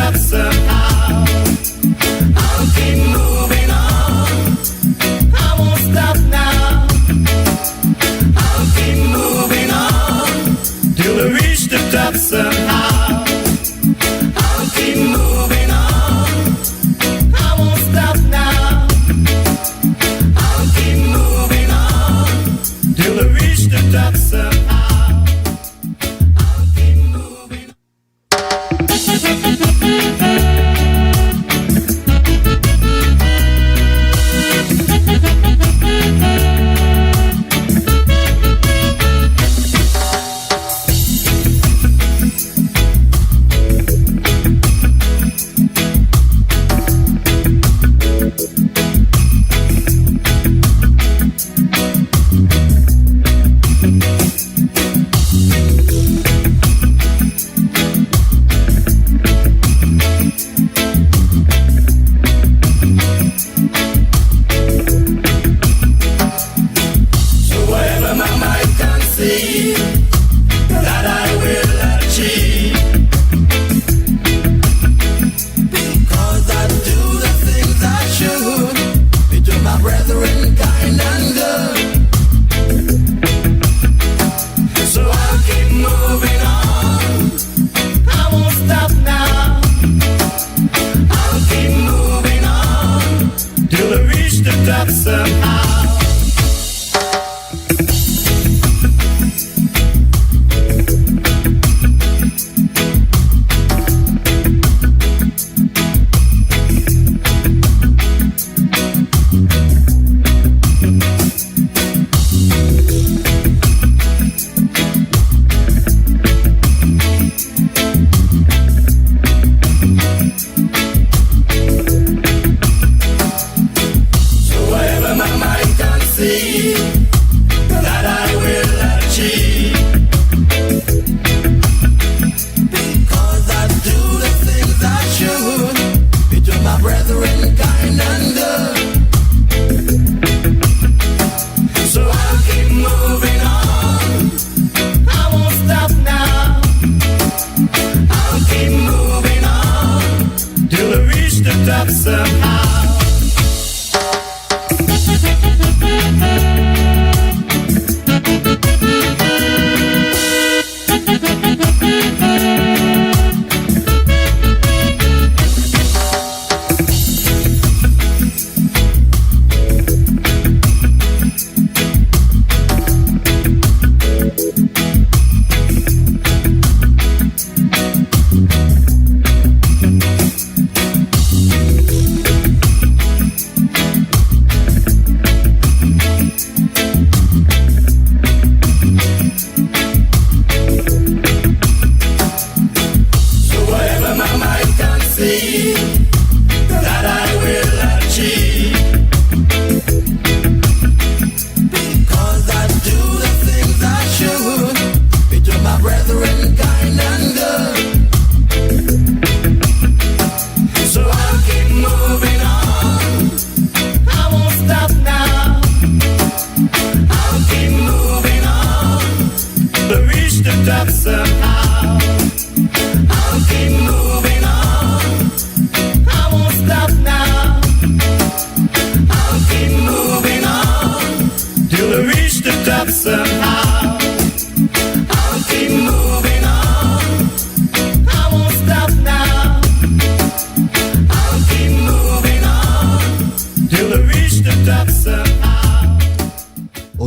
stop somehow. I'll keep moving on. I won't stop now. I'll keep moving on till I reach the top somehow. I'll keep moving on. I won't stop now. I'll keep moving on till I reach the top somehow. I'll keep moving on.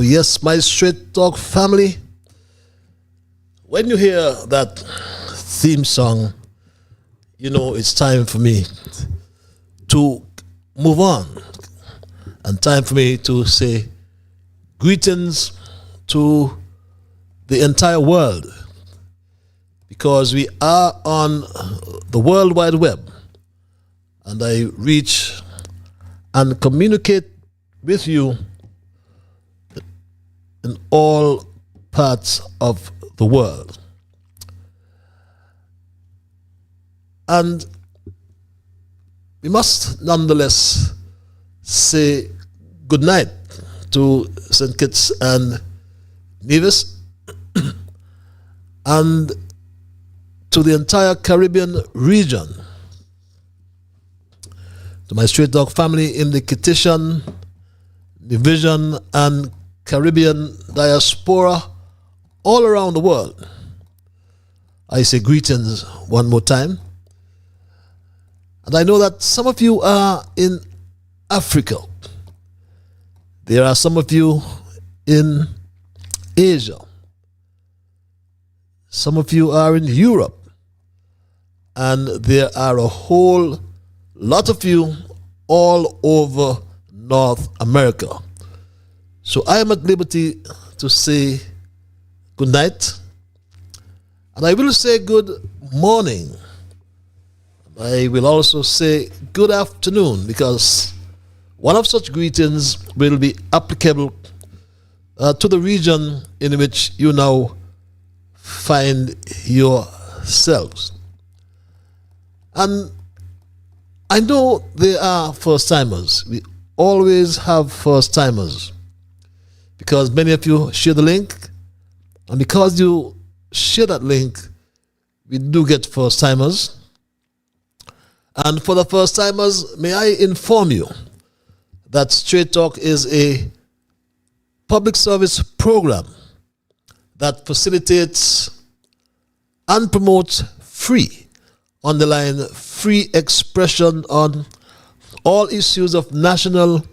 Yes, my Straight Talk family, when you hear that theme song, you know it's time for me to move on and time for me to say greetings to the entire world, because we are on the World Wide Web and I reach and communicate with you in all parts of the world. And we must nonetheless say good night to St. Kitts and Nevis and to the entire Caribbean region to my Straight Talk family in the Kittian, Division, and Caribbean diaspora all around the world, I say greetings one more time. And I know that some of you are in Africa. There are some of you in Asia. Some of you are in Europe. And there are a whole lot of you all over North America. So I am at liberty to say good night. And I will say good morning. I will also say good afternoon, because one of such greetings will be applicable to the region in which you now find yourselves. And I know there are first-timers. We always have first-timers, because many of you share the link, and because you share that link, we do get first-timers. And for the first-timers, may I inform you that Straight Talk is a public service program that facilitates and promotes free, underline free expression on all issues of national,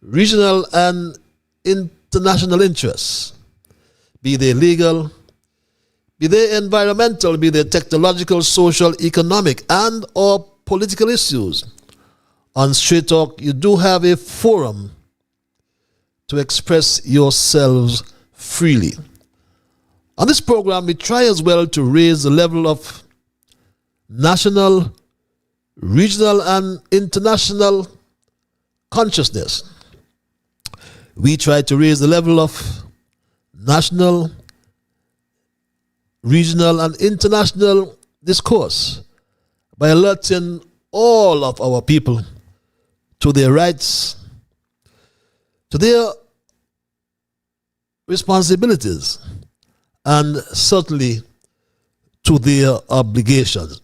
regional, and international interests, be they legal, be they environmental, be they technological, social, economic, and or political issues. On Straight Talk, you do have a forum to express yourselves freely. On this program, we try as well to raise the level of national, regional, and international consciousness. We try to raise the level of national, regional, and international discourse by alerting all of our people to their rights, to their responsibilities, and certainly to their obligations.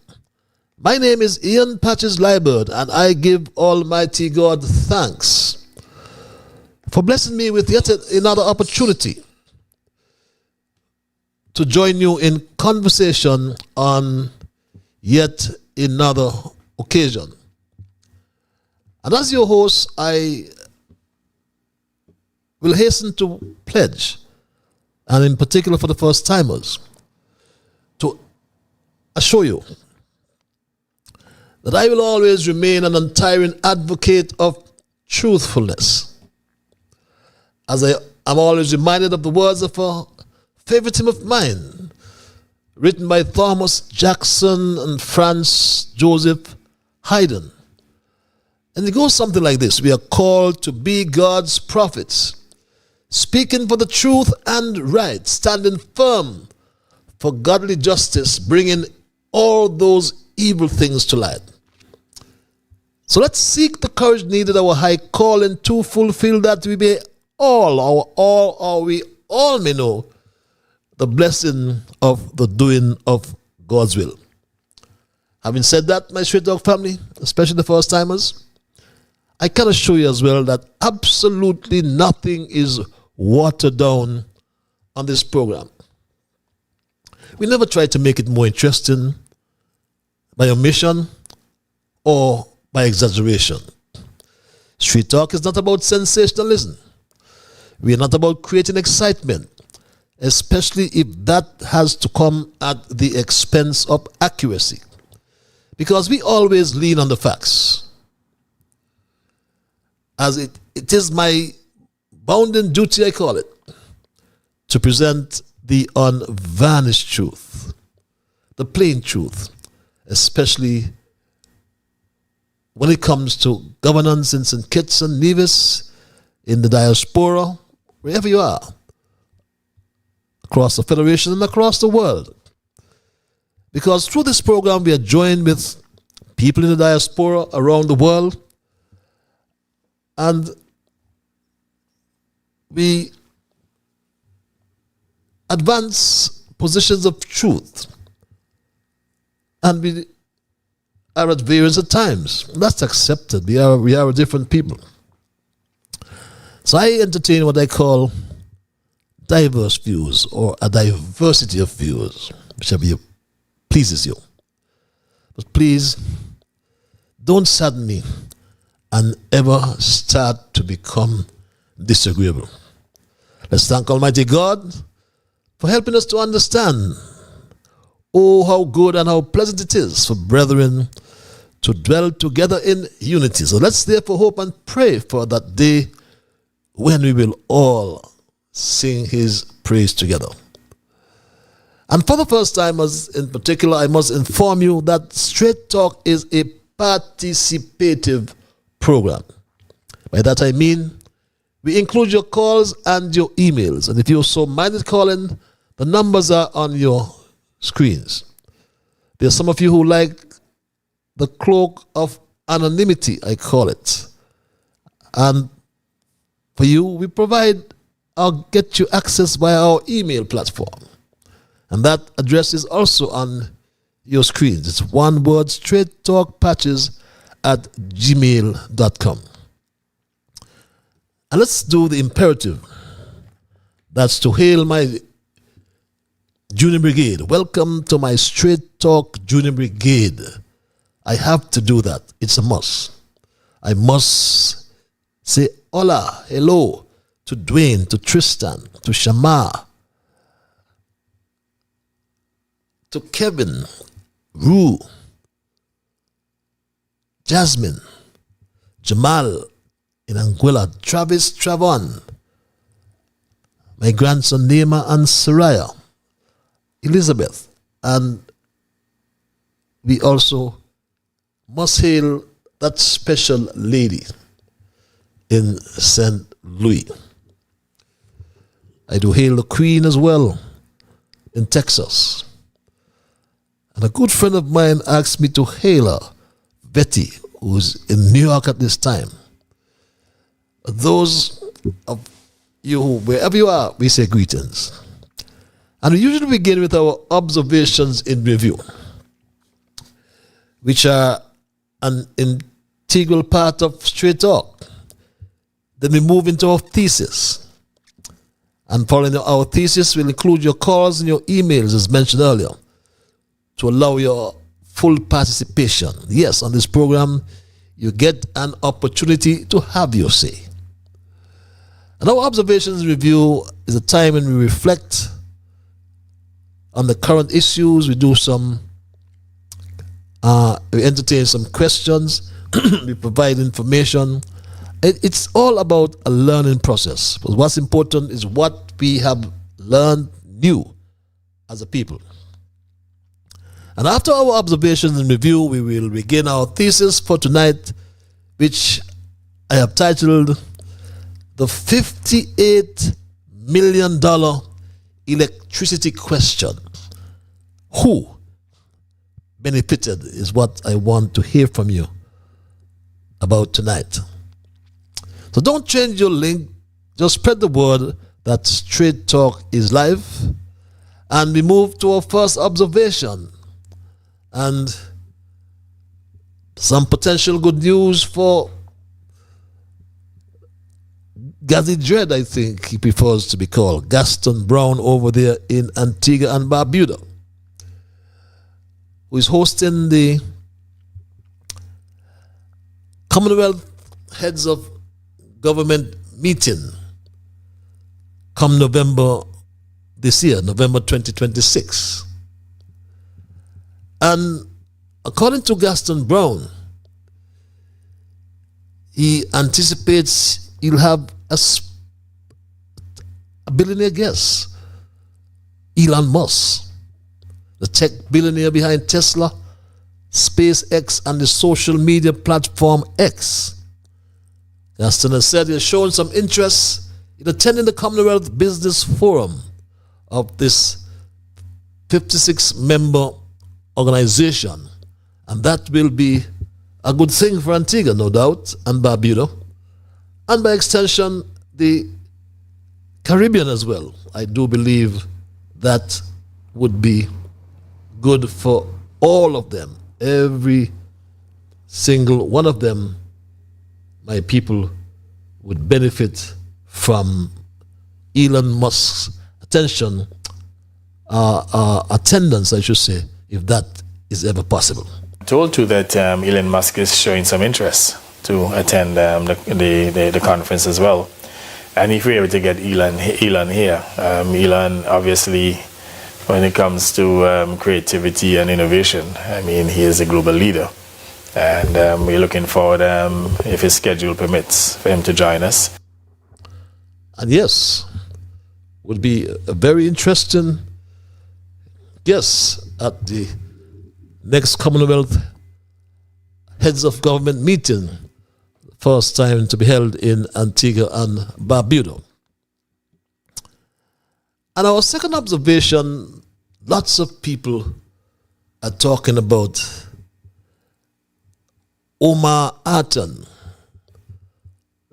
My name is Ian Patches Liebert, and I give Almighty God thanks for blessing me with yet another opportunity to join you in conversation on yet another occasion. And as your host, I will hasten to pledge, and in particular for the first timers, to assure you that I will always remain an untiring advocate of truthfulness, as I am always reminded of the words of a favorite hymn of mine, written by Thomas Jackson and Franz Joseph Haydn. And it goes something like this: we are called to be God's prophets, speaking for the truth and right, standing firm for godly justice, bringing all those evil things to light. So let's seek the courage needed, our high calling, to fulfill that we may we all may know the blessing of the doing of God's will. Having said that, my Straight Talk family, especially the first timers, I can assure you as well that absolutely nothing is watered down on this program. We never try to make it more interesting by omission or by exaggeration. Street Talk is not about sensationalism. We are not about creating excitement, especially if that has to come at the expense of accuracy, because we always lean on the facts. As it is my bounden duty, I call it, to present the unvarnished truth, the plain truth, especially when it comes to governance in St. Kitts and Nevis, in the diaspora, wherever you are, across the Federation and across the world. Because through this program, we are joined with people in the diaspora around the world, and we advance positions of truth, and we are at variance at times. That's accepted. We are different people. So I entertain what I call diverse views, or a diversity of views, whichever pleases you. But please, don't sadden me and ever start to become disagreeable. Let's thank Almighty God for helping us to understand, oh, how good and how pleasant it is for brethren to dwell together in unity. So let's therefore hope and pray for that day when we will all sing his praise together. And for the first time, as in particular, I must inform you that Straight Talk is a participative program. By that I mean, we include your calls and your emails. And if you're so minded calling, the numbers are on your screens. There's some of you who like the cloak of anonymity, I call it. And for you, we provide or get you access via our email platform. And that address is also on your screens. It's one word, straighttalkpatches@gmail.com. And let's do the imperative. That's to hail my Junior Brigade. Welcome to my Straight Talk Junior Brigade. I have to do that. It's a must. I must say hola, hello to Dwayne, to Tristan, to Shamar, to Kevin, Rue, Jasmine, Jamal in Anguilla, Travis, Travon, my grandson Neema and Saraya, Elizabeth, and we also must hail that special lady in St. Louis. I do hail the Queen as well in Texas. And a good friend of mine asked me to hail her, Betty, who's in New York at this time. Those of you who, wherever you are, we say greetings. And we usually begin with our observations in review, which are an integral part of Straight Talk. Then we move into our thesis. And following our thesis, we'll include your calls and your emails, as mentioned earlier, to allow your full participation. Yes, on this program, you get an opportunity to have your say. And our observations review is a time when we reflect on the current issues. We do we entertain some questions, we provide information. It's all about a learning process. But what's important is what we have learned new as a people. And after our observations and review, we will begin our thesis for tonight, which I have titled The $58 Million Electricity Question. Who benefited is what I want to hear from you about tonight. So don't change your link. Just spread the word that Straight Talk is live. And we move to our first observation. And some potential good news for Gazi Dread, I think he prefers to be called, Gaston Brown over there in Antigua and Barbuda, who is hosting the Commonwealth Heads of Government meeting come November this year, November 2026. And according to Gaston Brown, he anticipates he'll have a billionaire guest, Elon Musk, the tech billionaire behind Tesla, SpaceX, and the social media platform X. Gaston has said he has shown some interest in attending the Commonwealth Business Forum of this 56-member organization, and that will be a good thing for Antigua, no doubt, and Barbuda, and by extension, the Caribbean as well. I do believe that would be good for all of them, every single one of them, my people would benefit from Elon Musk's attendance, I should say, if that is ever possible. I'm told too that Elon Musk is showing some interest to attend the conference as well. And if we're able to get Elon here, Elon obviously, when it comes to creativity and innovation, I mean, he is a global leader. And we're looking forward, if his schedule permits, for him to join us. And yes, would be a very interesting guest at the next Commonwealth Heads of Government meeting, first time to be held in Antigua and Barbuda. And our second observation, lots of people are talking about Omar Attan,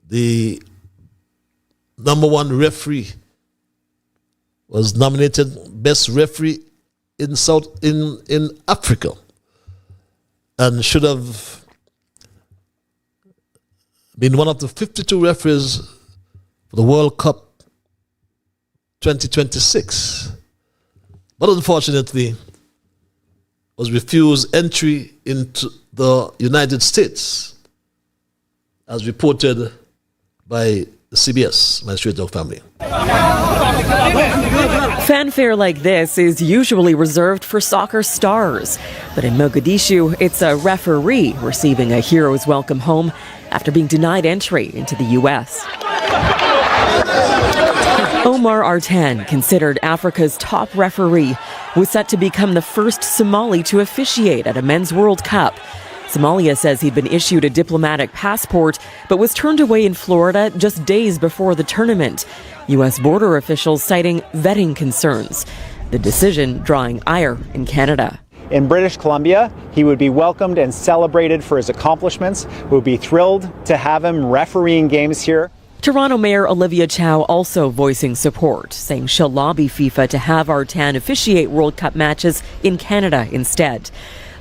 the #1 referee, was nominated best referee in Africa, and should have been one of the 52 referees for the World Cup 2026, but unfortunately was refused entry into the United States, as reported by the CBS, my Straight Dog Family. Fanfare like this is usually reserved for soccer stars, but in Mogadishu, it's a referee receiving a hero's welcome home after being denied entry into the U.S. Omar Attan, considered Africa's top referee, was set to become the first Somali to officiate at a men's World Cup. Somalia says he'd been issued a diplomatic passport, but was turned away in Florida just days before the tournament. U.S. border officials citing vetting concerns. The decision drawing ire in Canada. In British Columbia, he would be welcomed and celebrated for his accomplishments. We would be thrilled to have him refereeing games here. Toronto Mayor Olivia Chow also voicing support, saying she'll lobby FIFA to have Attan officiate World Cup matches in Canada instead.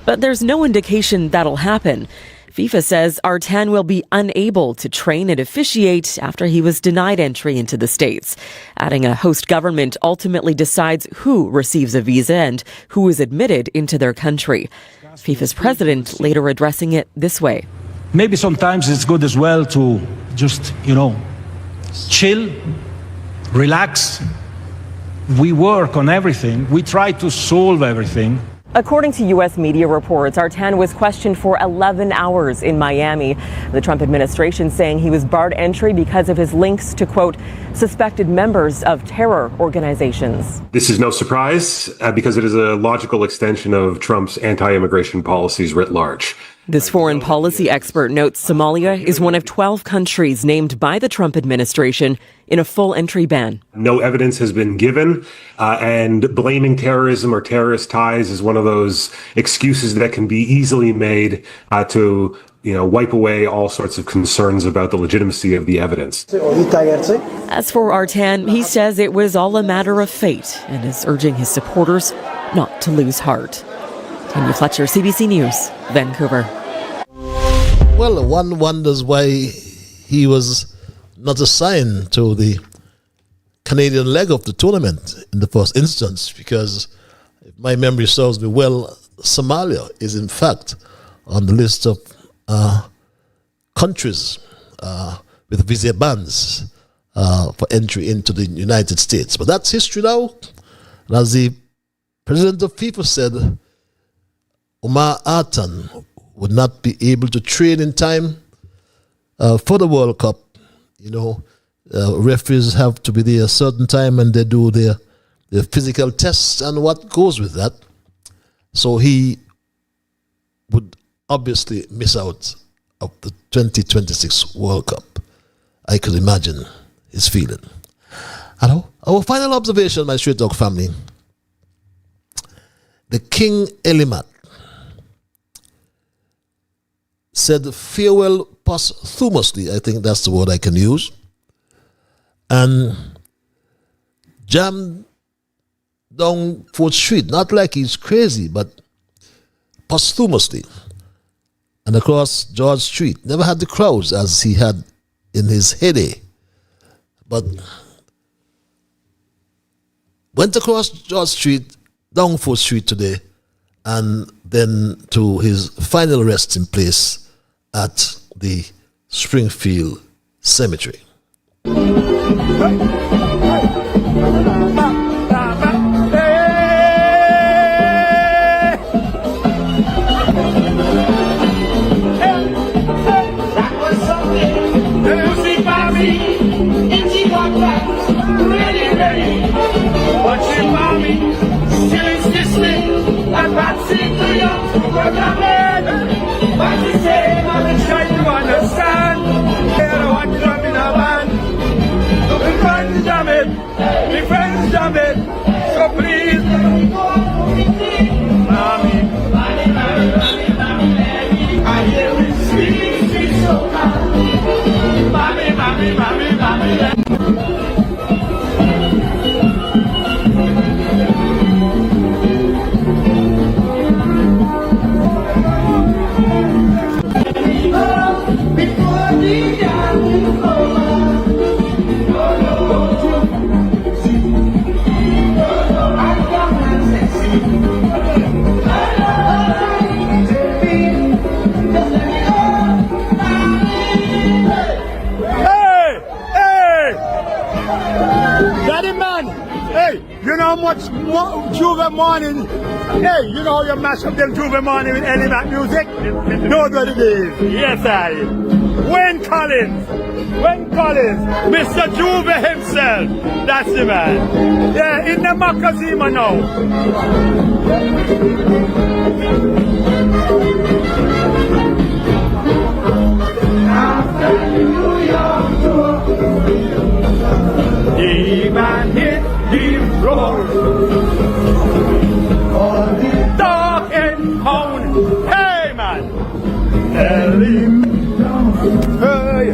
But there's no indication that'll happen. FIFA says Attan will be unable to train and officiate after he was denied entry into the States, adding a host government ultimately decides who receives a visa and who is admitted into their country. FIFA's president later addressing it this way. Maybe sometimes it's good as well to just, chill, relax. We work on everything. We try to solve everything. According to U.S. media reports, Attan was questioned for 11 hours in Miami. The Trump administration saying he was barred entry because of his links to, quote, suspected members of terror organizations. This is no surprise because it is a logical extension of Trump's anti-immigration policies writ large. This foreign policy expert notes Somalia is one of 12 countries named by the Trump administration in a full entry ban. No evidence has been given, and blaming terrorism or terrorist ties is one of those excuses that can be easily made to wipe away all sorts of concerns about the legitimacy of the evidence. As for Attan, he says it was all a matter of fate and is urging his supporters not to lose heart. Tanya Fletcher, CBC News, Vancouver. Well, one wonders why he was not assigned to the Canadian leg of the tournament in the first instance, because if my memory serves me well, Somalia is in fact on the list of countries with visa bans for entry into the United States. But that's history now. And as the president of FIFA said, Omar Attan would not be able to train in time for the World Cup. Referees have to be there a certain time and they do their physical tests and what goes with that. So he would obviously miss out of the 2026 World Cup. I could imagine his feeling. And our final observation, my Straight Dog family, the King Elimat said farewell posthumously, I think that's the word I can use, and jammed down 4th Street, not like he's crazy, but posthumously. and across George Street. Never had the crowds as he had in his heyday. But went across George Street, down 4th Street today, and then to his final resting place at the Springfield Cemetery. So please, mommy, I hear it sweet, sweet so mommy, mommy, mommy, mommy. You know how much Juve morning, hey, you know how you mash up them Juve morning with element music? Know what it is. Yes, I. Wayne Collins, Mr. Juve himself. That's the man. Yeah, in the Makazima now. The man hit the floor. Dog and pound. Hey, man. Tell him. Hey.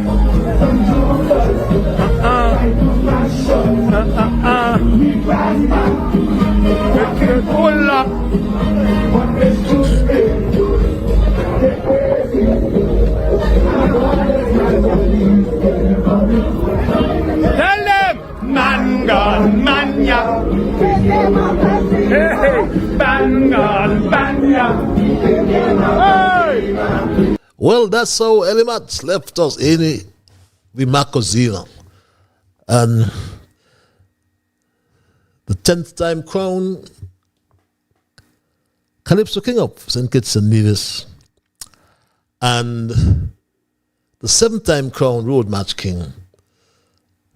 Pull up. Tell them, man gone, man ya. Hey, man gone, man ya. Hey. Well, that's how Elimat left us in the Makozina. And the 10th time crown Calypso King of St. Kitts and Nevis. And the 7th time crown Road Match King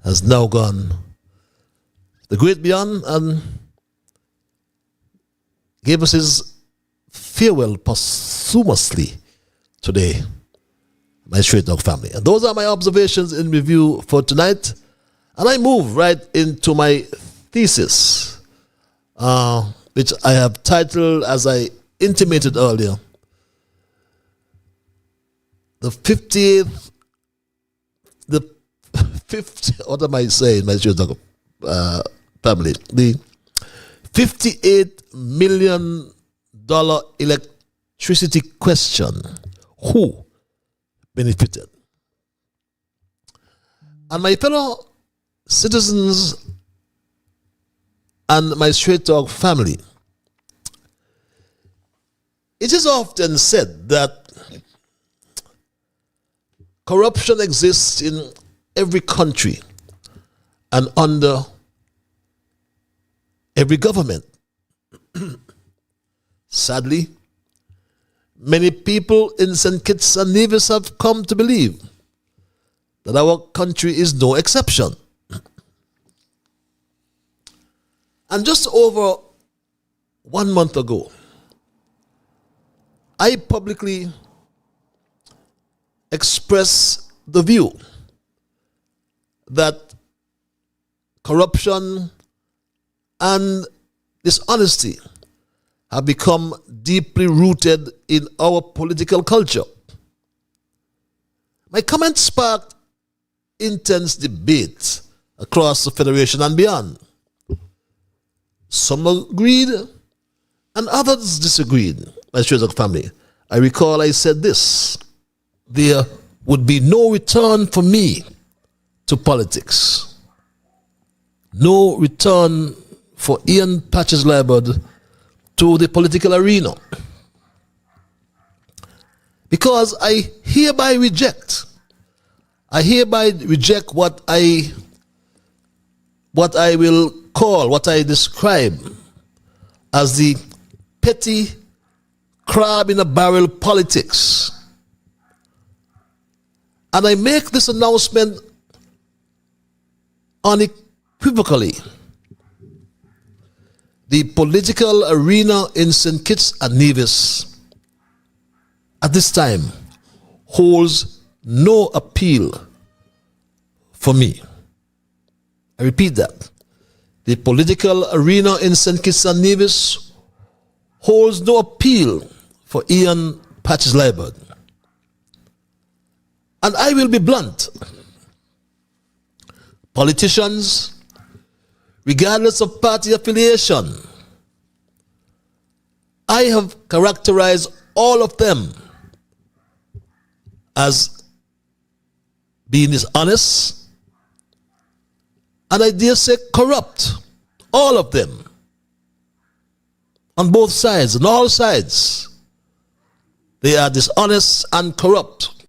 has now gone the great beyond and gave us his farewell posthumously today, my Straight Dog family. And those are my observations in review for tonight. And I move right into my thesis, which I have titled, as I intimated earlier, the 50th, what am I saying, my Straight Dog family? The $58 million electricity question. Who benefited? And my fellow citizens and my Straight Dog family, it is often said that corruption exists in every country and under every government. Sadly, many people in St. Kitts and Nevis have come to believe that our country is no exception. And just over 1 month ago, I publicly expressed the view that corruption and dishonesty have become deeply rooted in our political culture. My comments sparked intense debate across the Federation and beyond. Some agreed and others disagreed, my Straight Dog family, I recall I said this: there would be no return for me to politics. No return for Ian Patches Labord to the political arena. Because I hereby reject what I will call, what I describe as the petty crab in a barrel politics. And I make this announcement unequivocally. The political arena in St. Kitts and Nevis at this time holds no appeal for me. I repeat that. The political arena in St. Kitts and Nevis holds no appeal for Ian Patches Labord. And I will be blunt. Politicians, regardless of party affiliation, I have characterized all of them as being dishonest, and I dare say corrupt. All of them. On both sides, on all sides. They are dishonest and corrupt.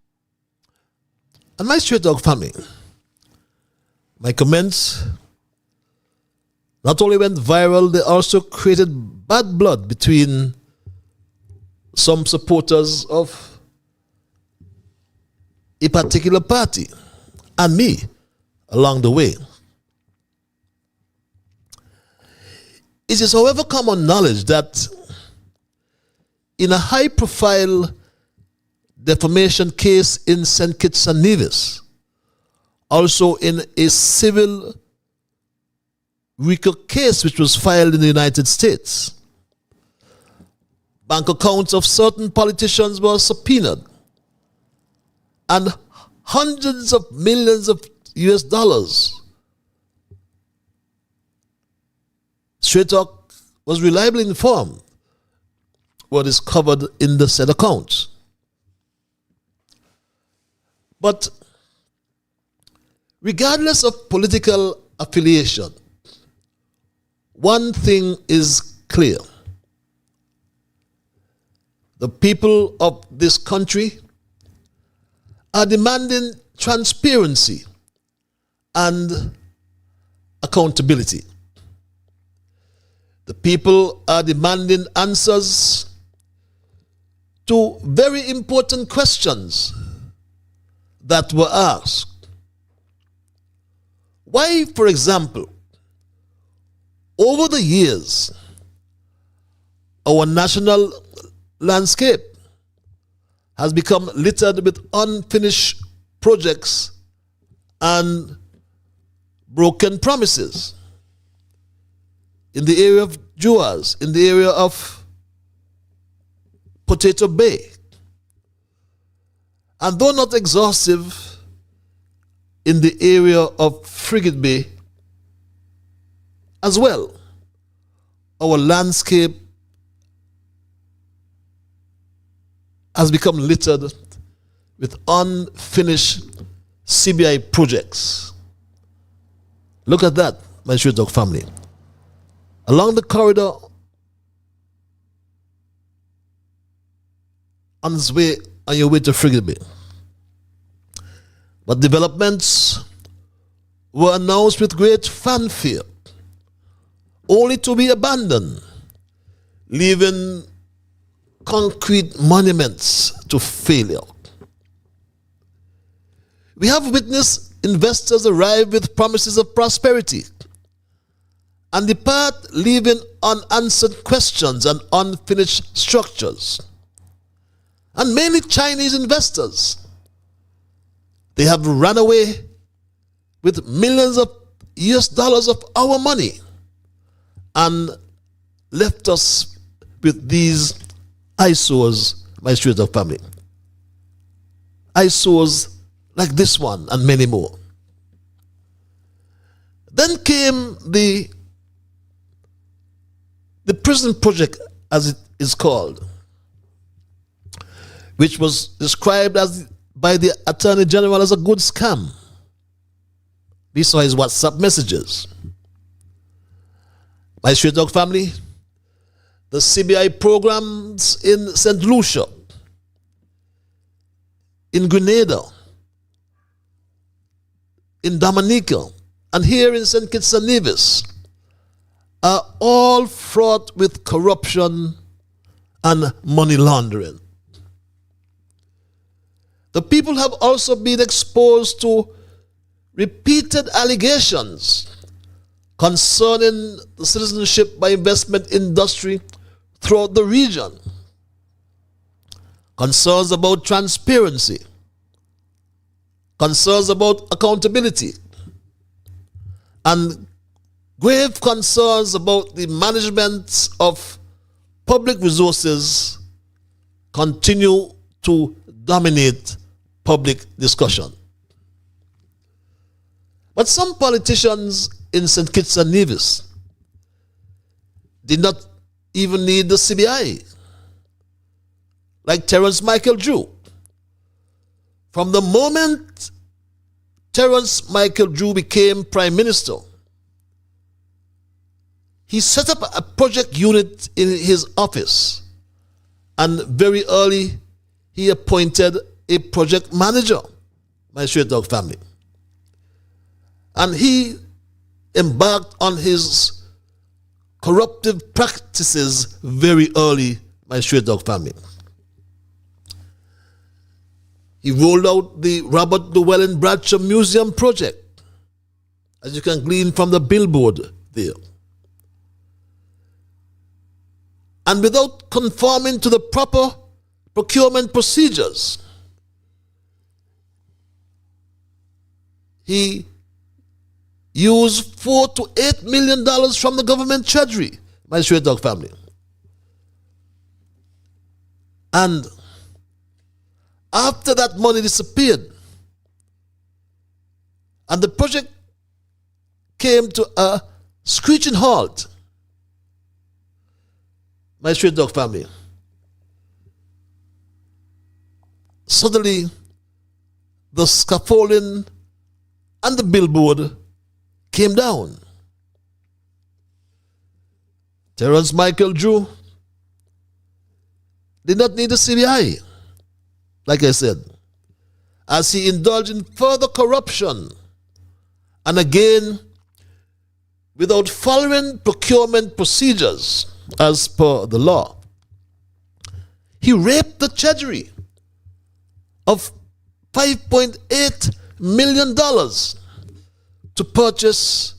And my straight dog family, my comments not only went viral, they also created bad blood between some supporters of a particular party and me along the way. It is, however, common knowledge that in a high-profile defamation case in St. Kitts and Nevis, also in a civil RICO case which was filed in the United States, bank accounts of certain politicians were subpoenaed, and hundreds of millions of US dollars. Straight Talk was reliably informed what is covered in the said accounts. But regardless of political affiliation, one thing is clear. The people of this country are demanding transparency and accountability. The people are demanding answers to very important questions that were asked. Why, for example, over the years, our national landscape has become littered with unfinished projects and broken promises in the area of Juas, in the area of Potato Bay, and though not exhaustive, in the area of Frigate Bay as well. Our landscape has become littered with unfinished CBI projects. Look at that, my Straight Dog family. Along the corridor, on your way to Frigate Bay. But developments were announced with great fanfare, only to be abandoned, leaving concrete monuments to failure. We have witnessed investors arrive with promises of prosperity and depart leaving unanswered questions and unfinished structures. And mainly Chinese investors. They have run away with millions of US dollars of our money and left us with these eyesores, my Straight Dog family. Eyesores like this one and many more. Then came the prison project, as it is called, which was described as by the Attorney General as a good scam. We saw his WhatsApp messages. My Straight Talk family, the CBI programs in St. Lucia, in Grenada, in Dominica, and here in St. Kitts and Nevis are all fraught with corruption and money laundering. The people have also been exposed to repeated allegations concerning the citizenship by investment industry throughout the region, concerns about transparency, concerns about accountability, and grave concerns about the management of public resources continue to dominate public discussion. But some politicians in St. Kitts and Nevis did not even need the CBI, like Terence Michael Drew. From the moment Terence Michael Drew became Prime Minister, he set up a project unit in his office, and very early he appointed a project manager, my Straight Talk family. And he embarked on his corruptive practices very early, my Straight Talk family. He rolled out the Robert Llewellyn Bradshaw Museum project, as you can glean from the billboard there. And without conforming to the proper procurement procedures, he used $4 to $8 million from the government treasury, my Straight Talk family. And after that money disappeared, and the project came to a screeching halt, my Straight Talk family, suddenly the scaffolding and the billboard came down. Terence Michael Drew did not need the CBI, like I said, as he indulged in further corruption, and again, without following procurement procedures as per the law. He raped the treasury of $5.8 million to purchase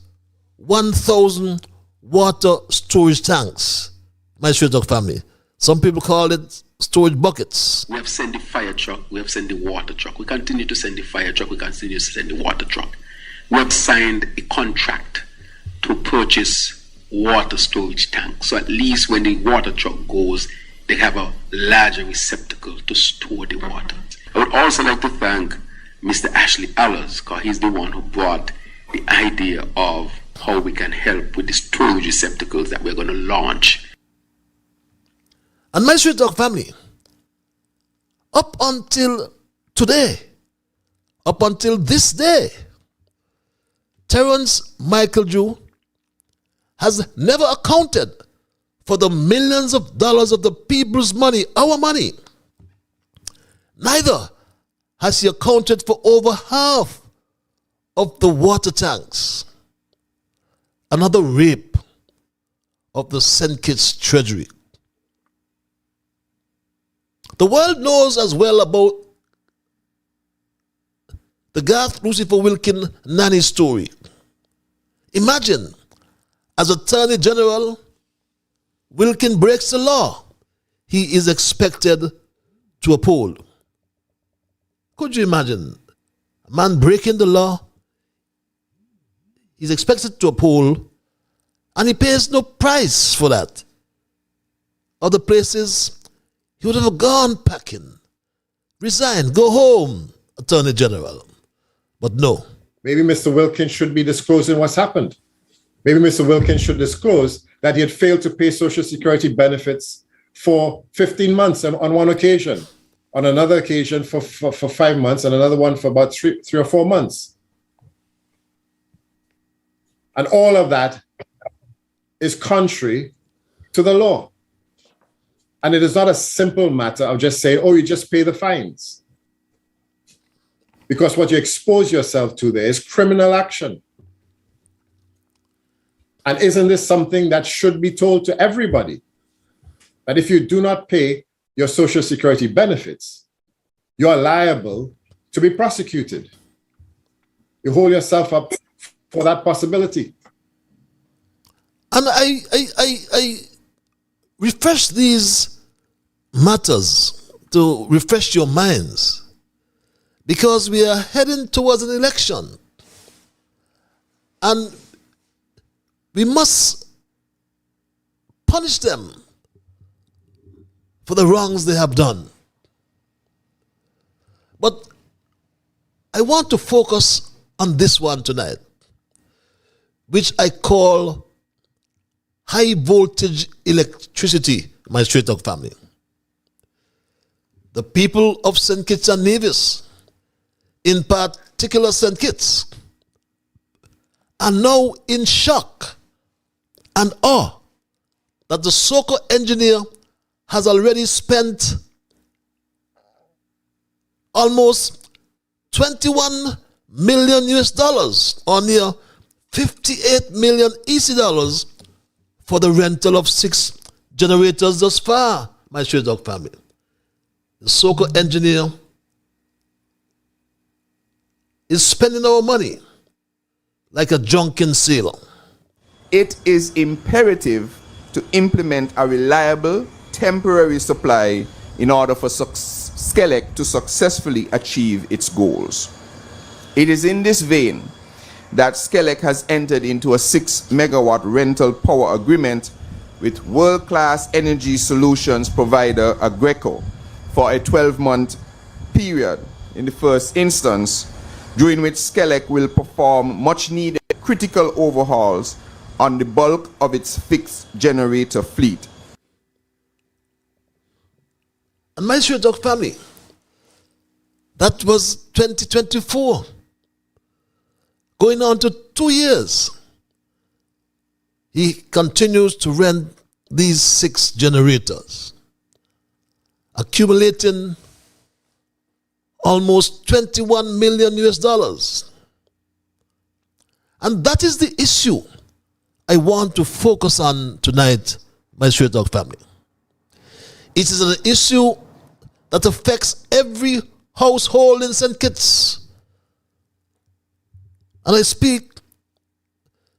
1,000 water storage tanks, my Straight Talk family. Some people call it storage buckets. We have sent the fire truck, we have sent the water truck. We continue to send the fire truck, we continue to send the water truck. We have signed a contract to purchase water storage tanks. So at least when the water truck goes, they have a larger receptacle to store the water. I would also like to thank Mr. Ashley Allers, because he's the one who brought the idea of how we can help with the storage receptacles that we're going to launch. And my Straight Talk family, up until today, up until this day, Terence Michael Drew has never accounted for the millions of dollars of the people's money, our money. Neither has he accounted for over half of the water tanks. Another rape of the St. Kitts treasury. The world knows as well about the Garth Lucifer Wilkin nanny story. Imagine, as Attorney General, Wilkin breaks the law he is expected to uphold. Could you imagine a man breaking the law he's expected to uphold, and he pays no price for that? Other places, he would have gone packing, resigned, go home, Attorney General. But no. Maybe Mr. Wilkins should be disclosing what's happened. Maybe Mr. Wilkins should disclose that he had failed to pay Social Security benefits for 15 months on one occasion. on another occasion for 5 months, and another one for about three or 4 months. And all of that is contrary to the law. And it is not a simple matter of just saying, oh, you just pay the fines. Because what you expose yourself to there is criminal action. And isn't this something that should be told to everybody? That if you do not pay your Social Security benefits, you are liable to be prosecuted. You hold yourself up for that possibility. And I refresh these matters to refresh your minds, because we are heading towards an election. And we must punish them for the wrongs they have done. But I want to focus on this one tonight, which I call high voltage electricity, my Straight Talk family. The people of St. Kitts and Nevis, in particular St. Kitts, are now in shock and awe that the SOCO engineer has already spent almost 21 million US dollars, or near 58 million EC dollars, for the rental of 6 generators thus far, my Straight Talk family. The SOCO engineer is spending our money like a drunken sailor. It is imperative to implement a reliable temporary supply in order for SCELEC to successfully achieve its goals. It is in this vein that SCELEC has entered into a 6 megawatt rental power agreement with world-class energy solutions provider Aggreko for a 12-month period in the first instance, during which SCELEC will perform much-needed critical overhauls on the bulk of its fixed generator fleet. And my Straight Talk family, that was 2024. Going on to 2 years, he continues to rent these 6 generators, accumulating almost 21 million US dollars. And that is the issue I want to focus on tonight, my Straight Talk family. It is an issue that affects every household in St. Kitts. And I speak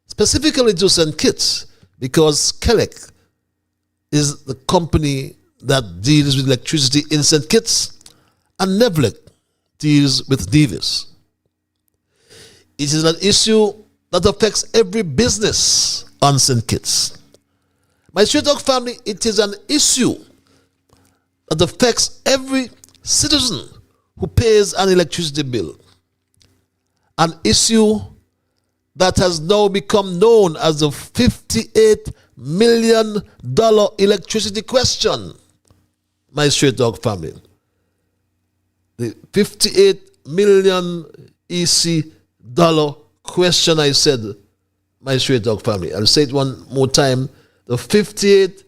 specifically to St. Kitts because SCELEC is the company that deals with electricity in St. Kitts, and NEVLEC deals with Nevis. It is an issue that affects every business on St. Kitts. My Straight Talk family, it is an issue that affects every citizen who pays an electricity bill. An issue that has now become known as the $58 million electricity question, my Straight Talk family. The 58 million EC dollar question, I said, my Straight Talk family. I'll say it one more time. The $58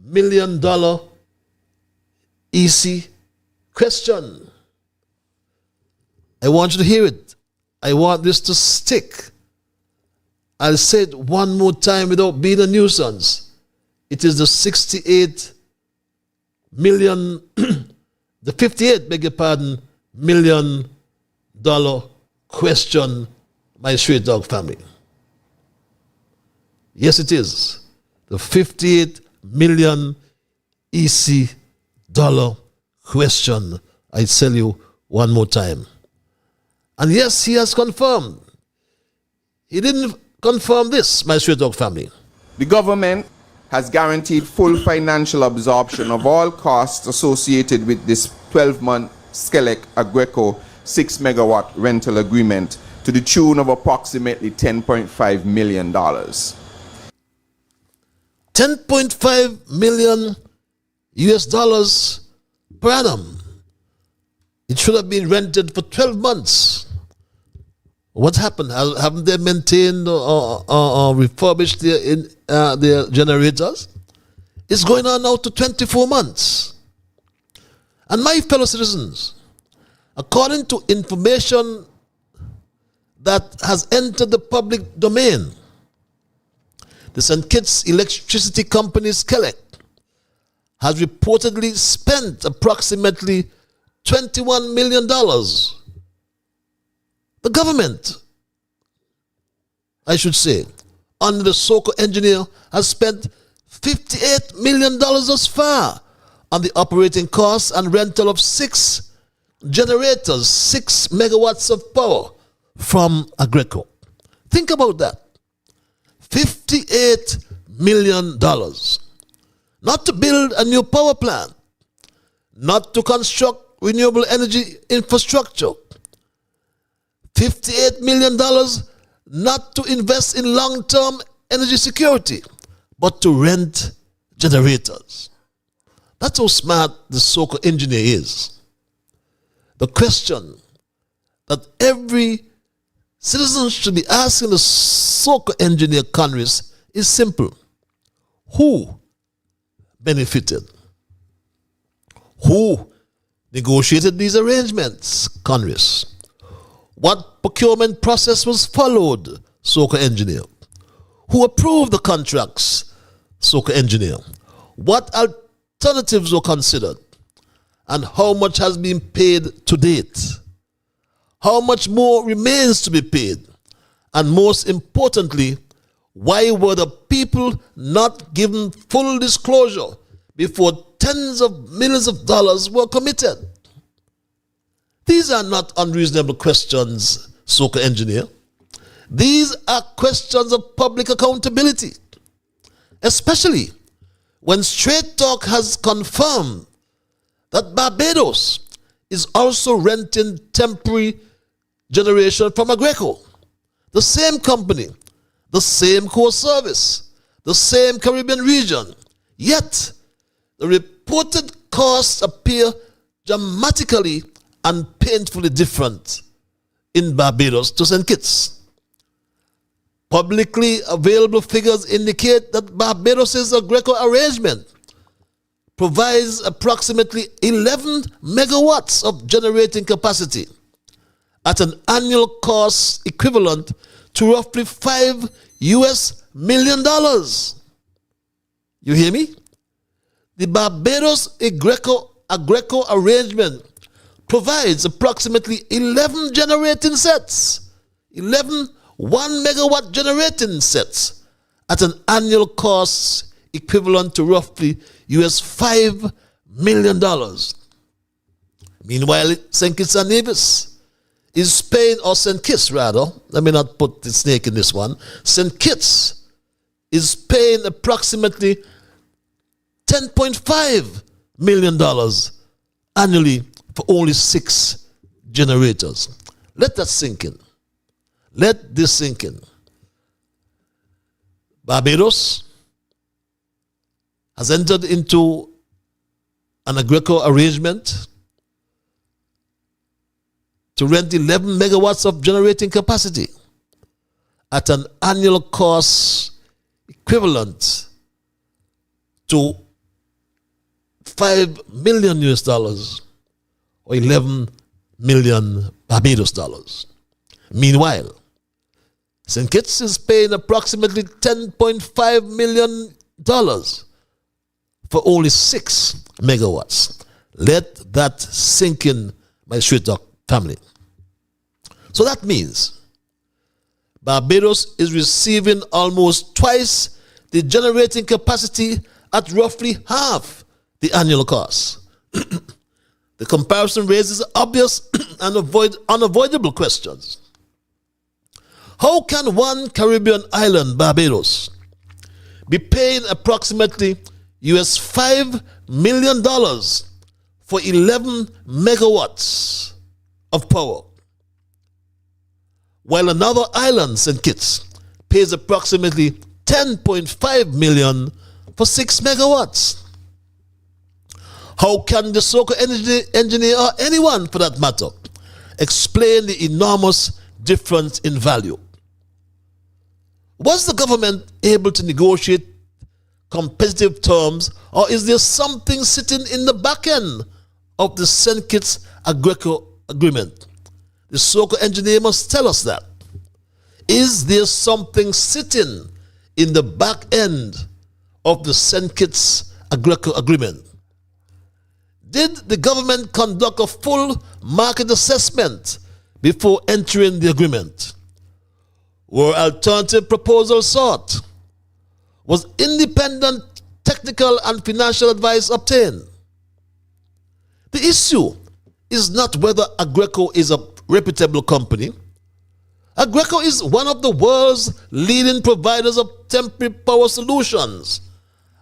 million EC question. I want you to hear it. I want this to stick. I'll say it one more time without being a nuisance. It is the 68 million, the 58, beg your pardon, $58 million question, my Straight Talk family. Yes, it is. The 58 million EC dollar question. I tell you one more time. And yes, he has confirmed. He didn't confirm this, my Straight Talk family. The government has guaranteed full financial absorption of all costs associated with this 12-month SCELEC Aggreko 6 megawatt rental agreement to the tune of approximately $10.5 million. 10.5 million US dollars per annum. It should have been rented for 12 months. What happened? Haven't they maintained or refurbished their generators? It's going on now to 24 months. And my fellow citizens, according to information that has entered the public domain, the St. Kitts Electricity Company, SCELEC, has reportedly spent approximately $21 million. The government, I should say, under the SOCO engineer, has spent $58 million thus far on the operating costs and rental of 6 generators, 6 megawatts of power from Agreco. Think about that. $58 million. Not to build a new power plant, not to construct renewable energy infrastructure. $58 million not to invest in long-term energy security, but to rent generators. That's how smart the SOCO engineer is. The question that every citizen should be asking the SOCO engineer, Congress, is simple. Who benefited? Who negotiated these arrangements, Congress? What procurement process was followed, SOCO engineer? Who approved the contracts, SOCO engineer? What alternatives were considered? And how much has been paid to date? How much more remains to be paid? And most importantly, why were the people not given full disclosure before tens of millions of dollars were committed? These are not unreasonable questions, SOCO engineer. These are questions of public accountability, especially when Straight Talk has confirmed that Barbados is also renting temporary generation from Agreco, the same company, the same core service, the same Caribbean region. Yet, the reported costs appear dramatically and painfully different in Barbados to St. Kitts. Publicly available figures indicate that Barbados' Agreco arrangement provides approximately 11 megawatts of generating capacity at an annual cost equivalent to roughly $5 million. You hear me? The Barbados Agreco arrangement provides approximately 11 generating sets, 11 1 megawatt generating sets at an annual cost equivalent to roughly $5 million. Meanwhile, St. Kitts and Nevis is paying, or St. Kitts rather, let me not put the snake in this one, St. Kitts is paying approximately $10.5 million annually for only 6 generators. Let that sink in. Let this sink in. Barbados has entered into an Agreco arrangement to rent 11 megawatts of generating capacity at an annual cost equivalent to $5 million or 11 million Barbados dollars. Meanwhile, St. Kitts is paying approximately $10.5 million for only 6 megawatts. Let that sink in, my Straight Talk family. So that means Barbados is receiving almost twice the generating capacity at roughly half the annual cost. The comparison raises obvious and unavoidable questions. How can one Caribbean island, Barbados, be paying approximately $5 million for 11 megawatts of power, while another island, St. Kitts, pays approximately $10.5 million for 6 megawatts? How can the so-called energy engineer, or anyone for that matter, explain the enormous difference in value? Was the government able to negotiate competitive terms, or is there something sitting in the back end of the St. Kitts Agreco agreement? The so-called engineer must tell us that. Is there something sitting in the back end of the St. Kitts Agreco agreement? Did the government conduct a full market assessment before entering the agreement? Were alternative proposals sought? Was independent technical and financial advice obtained? The issue is not whether Agreco is a reputable company. Agreco is one of the world's leading providers of temporary power solutions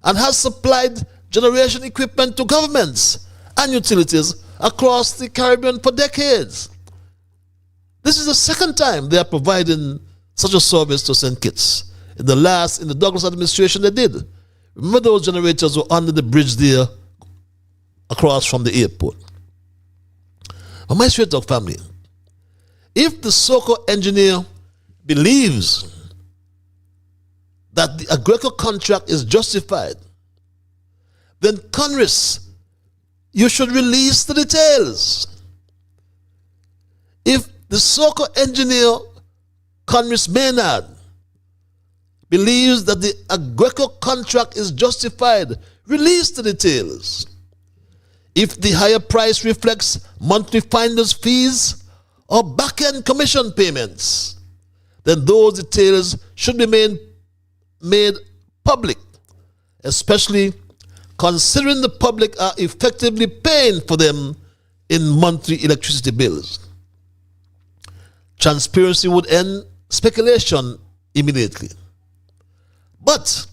and has supplied generation equipment to governments and utilities across the Caribbean for decades. This is the second time they are providing such a service to St. Kitts. In the Douglas administration, they did. Remember, those generators were under the bridge there across from the airport. But my straight talk family, if the so-called engineer believes that the Agreco contract is justified, then Congress, you should release the details. If the so-called engineer, Congress Maynard, believes that the Agreco contract is justified, release the details. If the higher price reflects monthly finder's fees or back-end commission payments, then those details should be made public, especially considering the public are effectively paying for them in monthly electricity bills. Transparency would end speculation immediately. But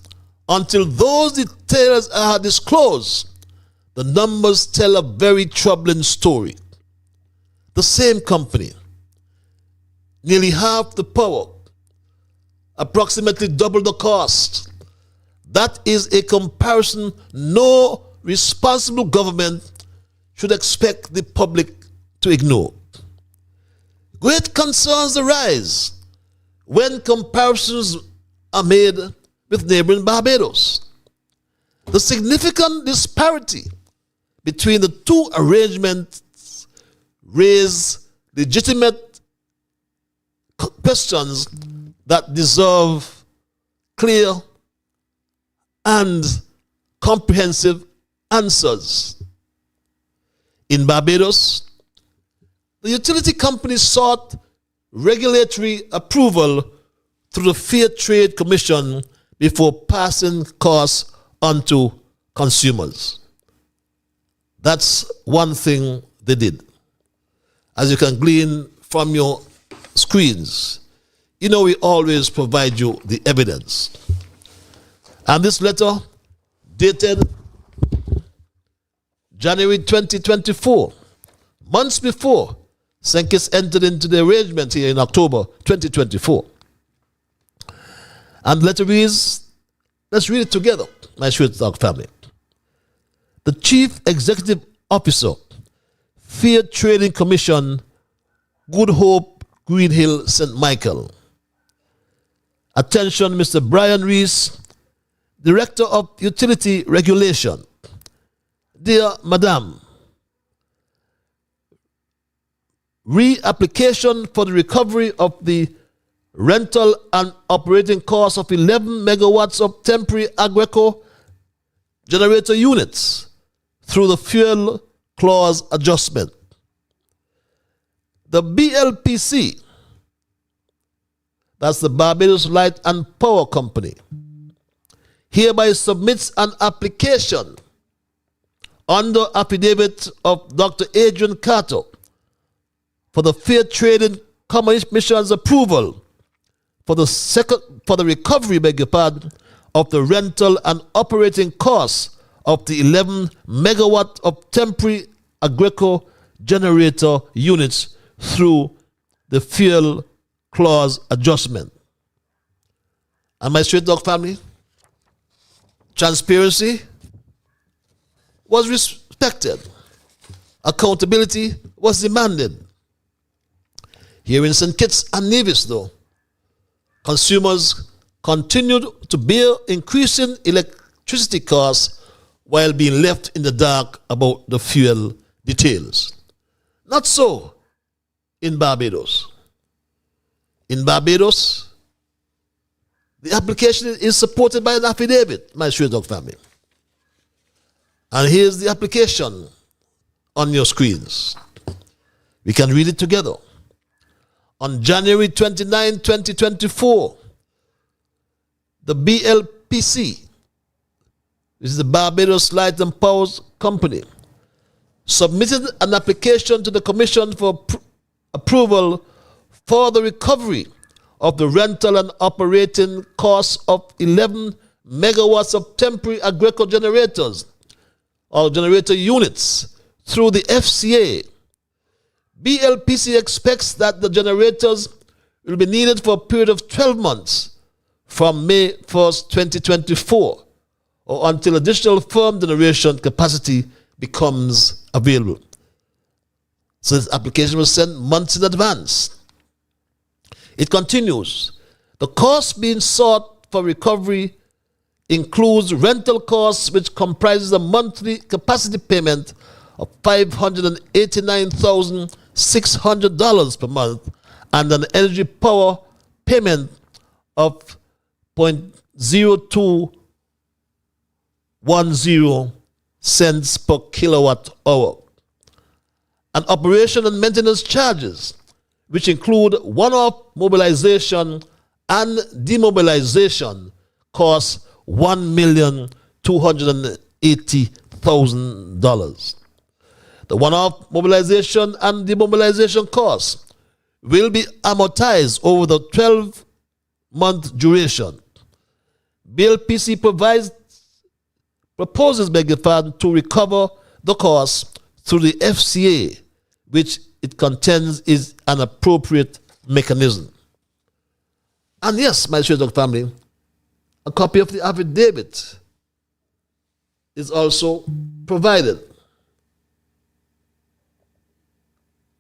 until those details are disclosed, the numbers tell a very troubling story. The same company, nearly half the power, approximately double the cost. That is a comparison no responsible government should expect the public to ignore. Great concerns arise when comparisons are made with neighboring Barbados. The significant disparity between the two arrangements raise legitimate questions that deserve clear and comprehensive answers. In Barbados, the utility company sought regulatory approval through the Fair Trade Commission before passing costs onto consumers. That's one thing they did. As you can glean from your screens, you know we always provide you the evidence. And this letter, dated January 2024, months before St. Kitts entered into the arrangement here in October 2024. And the letter reads, let's read it together, my Straight Talk family. The Chief Executive Officer, Fair Trading Commission, Good Hope, Green Hill, St. Michael. Attention, Mr. Brian Rees, Director of Utility Regulation. Dear Madam, reapplication for the recovery of the rental and operating costs of 11 megawatts of temporary Agreco generator units through the fuel clause adjustment. The BLPC, that's the Barbados Light and Power Company, hereby submits an application under affidavit of Dr. Adrian Carter for the Fair Trading Commission's approval for the recovery, of the rental and operating costs of the 11 megawatt of temporary Agreco generator units through the fuel clause adjustment. And my Straight Talk family, transparency was expected. Accountability was demanded. Here in St. Kitts and Nevis, though, consumers continued to bear increasing electricity costs while being left in the dark about the fuel details. Not so in Barbados. In Barbados, the application is supported by an affidavit, my Straight Talk family. And here's the application on your screens. We can read it together. On January 29, 2024, the BLPC, this is the Barbados Light and Power Company, submitted an application to the Commission for approval for the recovery of the rental and operating costs of 11 megawatts of temporary agricultural generators or generator units through the FCA. BLPC expects that the generators will be needed for a period of 12 months from May 1st, 2024, or until additional firm generation capacity becomes available. So this application was sent months in advance. It continues. The cost being sought for recovery includes rental costs, which comprises a monthly capacity payment of $589,600 per month and an energy power payment of 0.0210 cents per kilowatt hour. And operation and maintenance charges, which include one-off mobilization and demobilization, costs $1,280,000. The one-off mobilization and demobilization costs will be amortized over the 12-month duration. BLPC proposes to recover the costs through the FCA, which it contends is an appropriate mechanism. And yes, my Straight Talk family, a copy of the affidavit is also provided.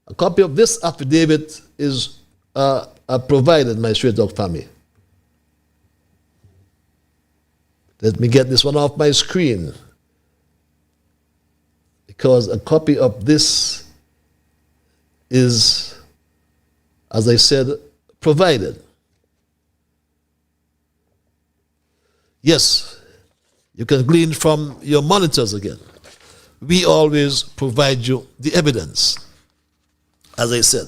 A copy of this affidavit is provided, my Straight Talk family. Let me get this one off my screen, because a copy of this is, as I said, provided. Yes, you can glean from your monitors again. We always provide you the evidence, as I said.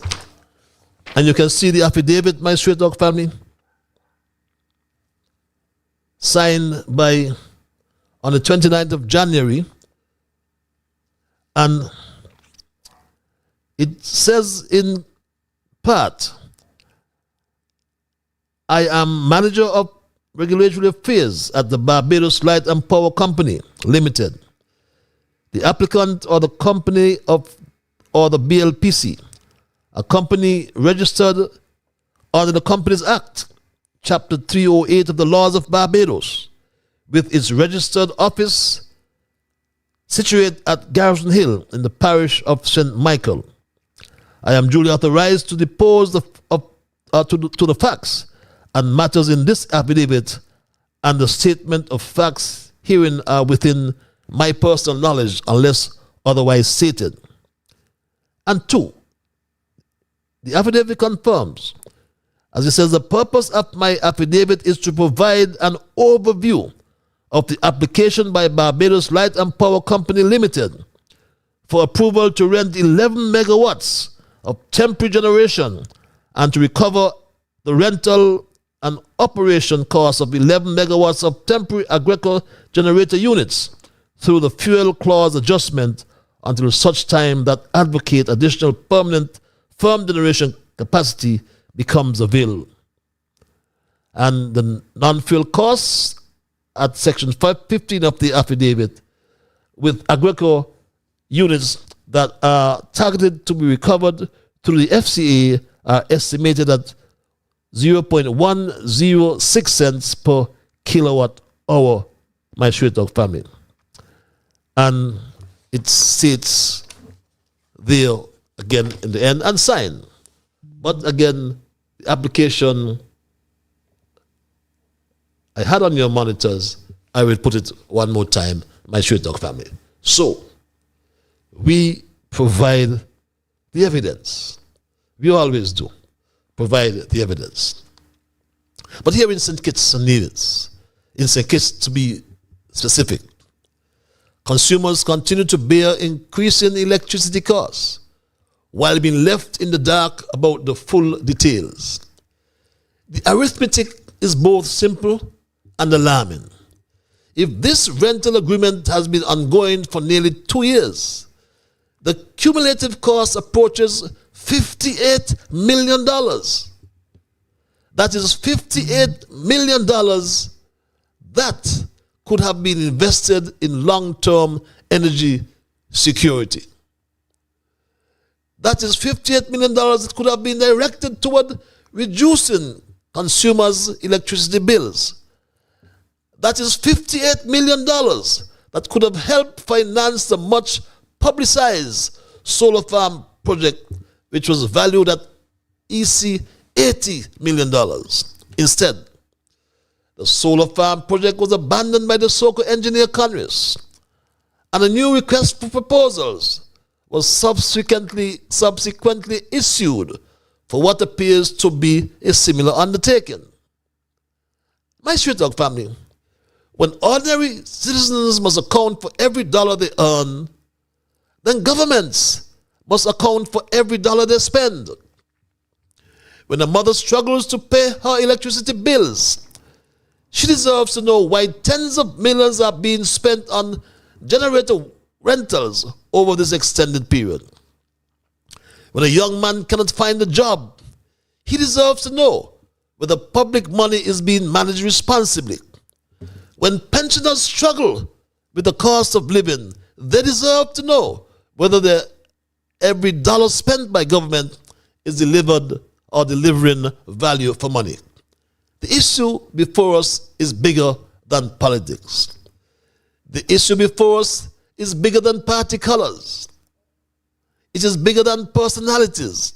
And you can see the affidavit, my Straight Talk family, signed by, on the 29th of January, and it says in part, I am manager of regulatory affairs at the Barbados Light and Power Company Limited. The applicant or the company or the BLPC, a company registered under the Companies Act, Chapter 308 of the Laws of Barbados, with its registered office situated at Garrison Hill in the parish of St. Michael. I am duly authorized to depose to the facts and matters in this affidavit, and the statement of facts herein are within my personal knowledge unless otherwise stated. And two, the affidavit confirms, as it says, the purpose of my affidavit is to provide an overview of the application by Barbados Light and Power Company Limited for approval to rent 11 megawatts of temporary generation and to recover the rental and operation costs of 11 megawatts of temporary agricultural generator units through the fuel clause adjustment until such time that advocate additional permanent firm generation capacity becomes available. And the non-fuel costs at section 515 of the affidavit with agricultural units that are targeted to be recovered through the FCA are estimated at 0.106 cents per kilowatt hour, my Straight Talk family. And it sits there again in the end and sign. But again, the application I had on your monitors, I will put it one more time, my Straight Talk family. So, we provide the evidence. We always do provide the evidence. But here in St. Kitts and Nevis, in St. Kitts to be specific, consumers continue to bear increasing electricity costs while being left in the dark about the full details. The arithmetic is both simple and alarming. If this rental agreement has been ongoing for nearly 2 years, the cumulative cost approaches $58 million. That is $58 million that could have been invested in long-term energy security. That is $58 million that could have been directed toward reducing consumers' electricity bills. That is $58 million that could have helped finance the much publicized solar farm project, which was valued at EC $80 million. Instead, the solar farm project was abandoned by the SOCO engineer Congress, and a new request for proposals was subsequently issued for what appears to be a similar undertaking. My Straight Talk family, when ordinary citizens must account for every dollar they earn, then governments must account for every dollar they spend. When a mother struggles to pay her electricity bills, she deserves to know why tens of millions are being spent on generator rentals over this extended period. When a young man cannot find a job, he deserves to know whether public money is being managed responsibly. When pensioners struggle with the cost of living, they deserve to know whether every dollar spent by government is delivered or delivering value for money. The issue before us is bigger than politics. The issue before us is bigger than party colors. It is bigger than personalities.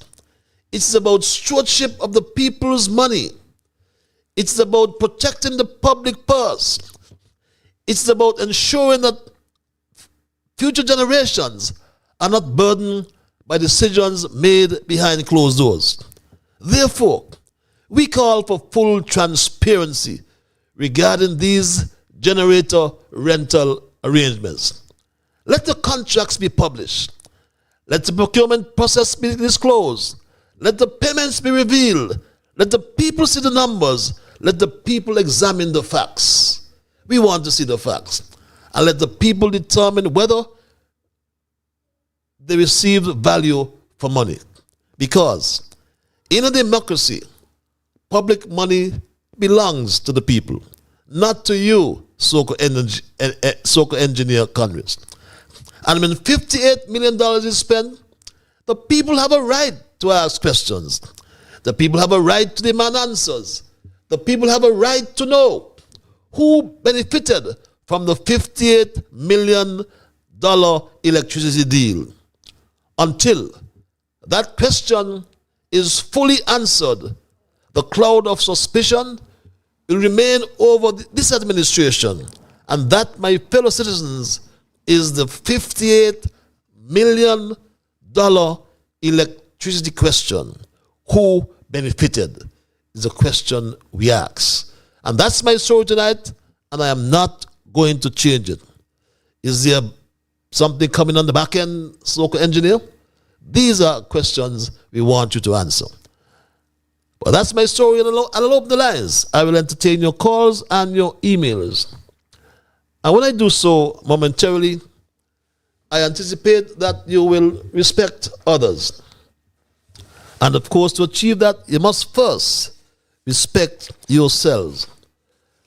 It's about stewardship of the people's money. It's about protecting the public purse. It's about ensuring that future generations are not burdened by decisions made behind closed doors. Therefore, we call for full transparency regarding these generator rental arrangements. Let the contracts be published. Let the procurement process be disclosed. Let the payments be revealed. Let the people see the numbers. Let the people examine the facts. We want to see the facts. And let the people determine whether they receive value for money. Because in a democracy, public money belongs to the people, not to you, SOCO engineer Congress. And when $58 million is spent, the people have a right to ask questions. The people have a right to demand answers. The people have a right to know who benefited from the $58 million electricity deal. Until that question is fully answered, the cloud of suspicion will remain over this administration. And that, my fellow citizens, is the $58 million electricity question. Who benefited is a question we ask. And that's my story tonight, and I am not going to change it. Is there something coming on the back end, SOCO engineer? These are questions we want you to answer. Well, that's my story, and I'll open the lines. I will entertain your calls and your emails. And when I do so momentarily, I anticipate that you will respect others. And of course, to achieve that, you must first respect yourselves.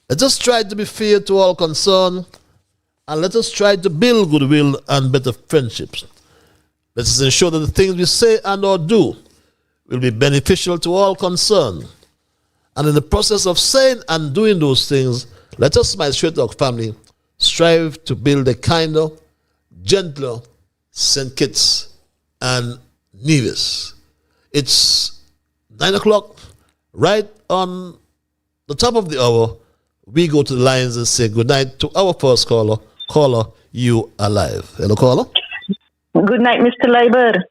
Let us try to be fair to all concerned, and let us try to build goodwill and better friendships. Let us ensure that the things we say and or do will be beneficial to all concerned. And in the process of saying and doing those things, let us, my Straight Talk family, strive to build a kinder, gentler St. Kitts and Nevis. It's 9 o'clock, right on the top of the hour. We go to the lines and say good night to our first caller. Caller, you are live. Hello, caller. Good night, Mr. Leiber.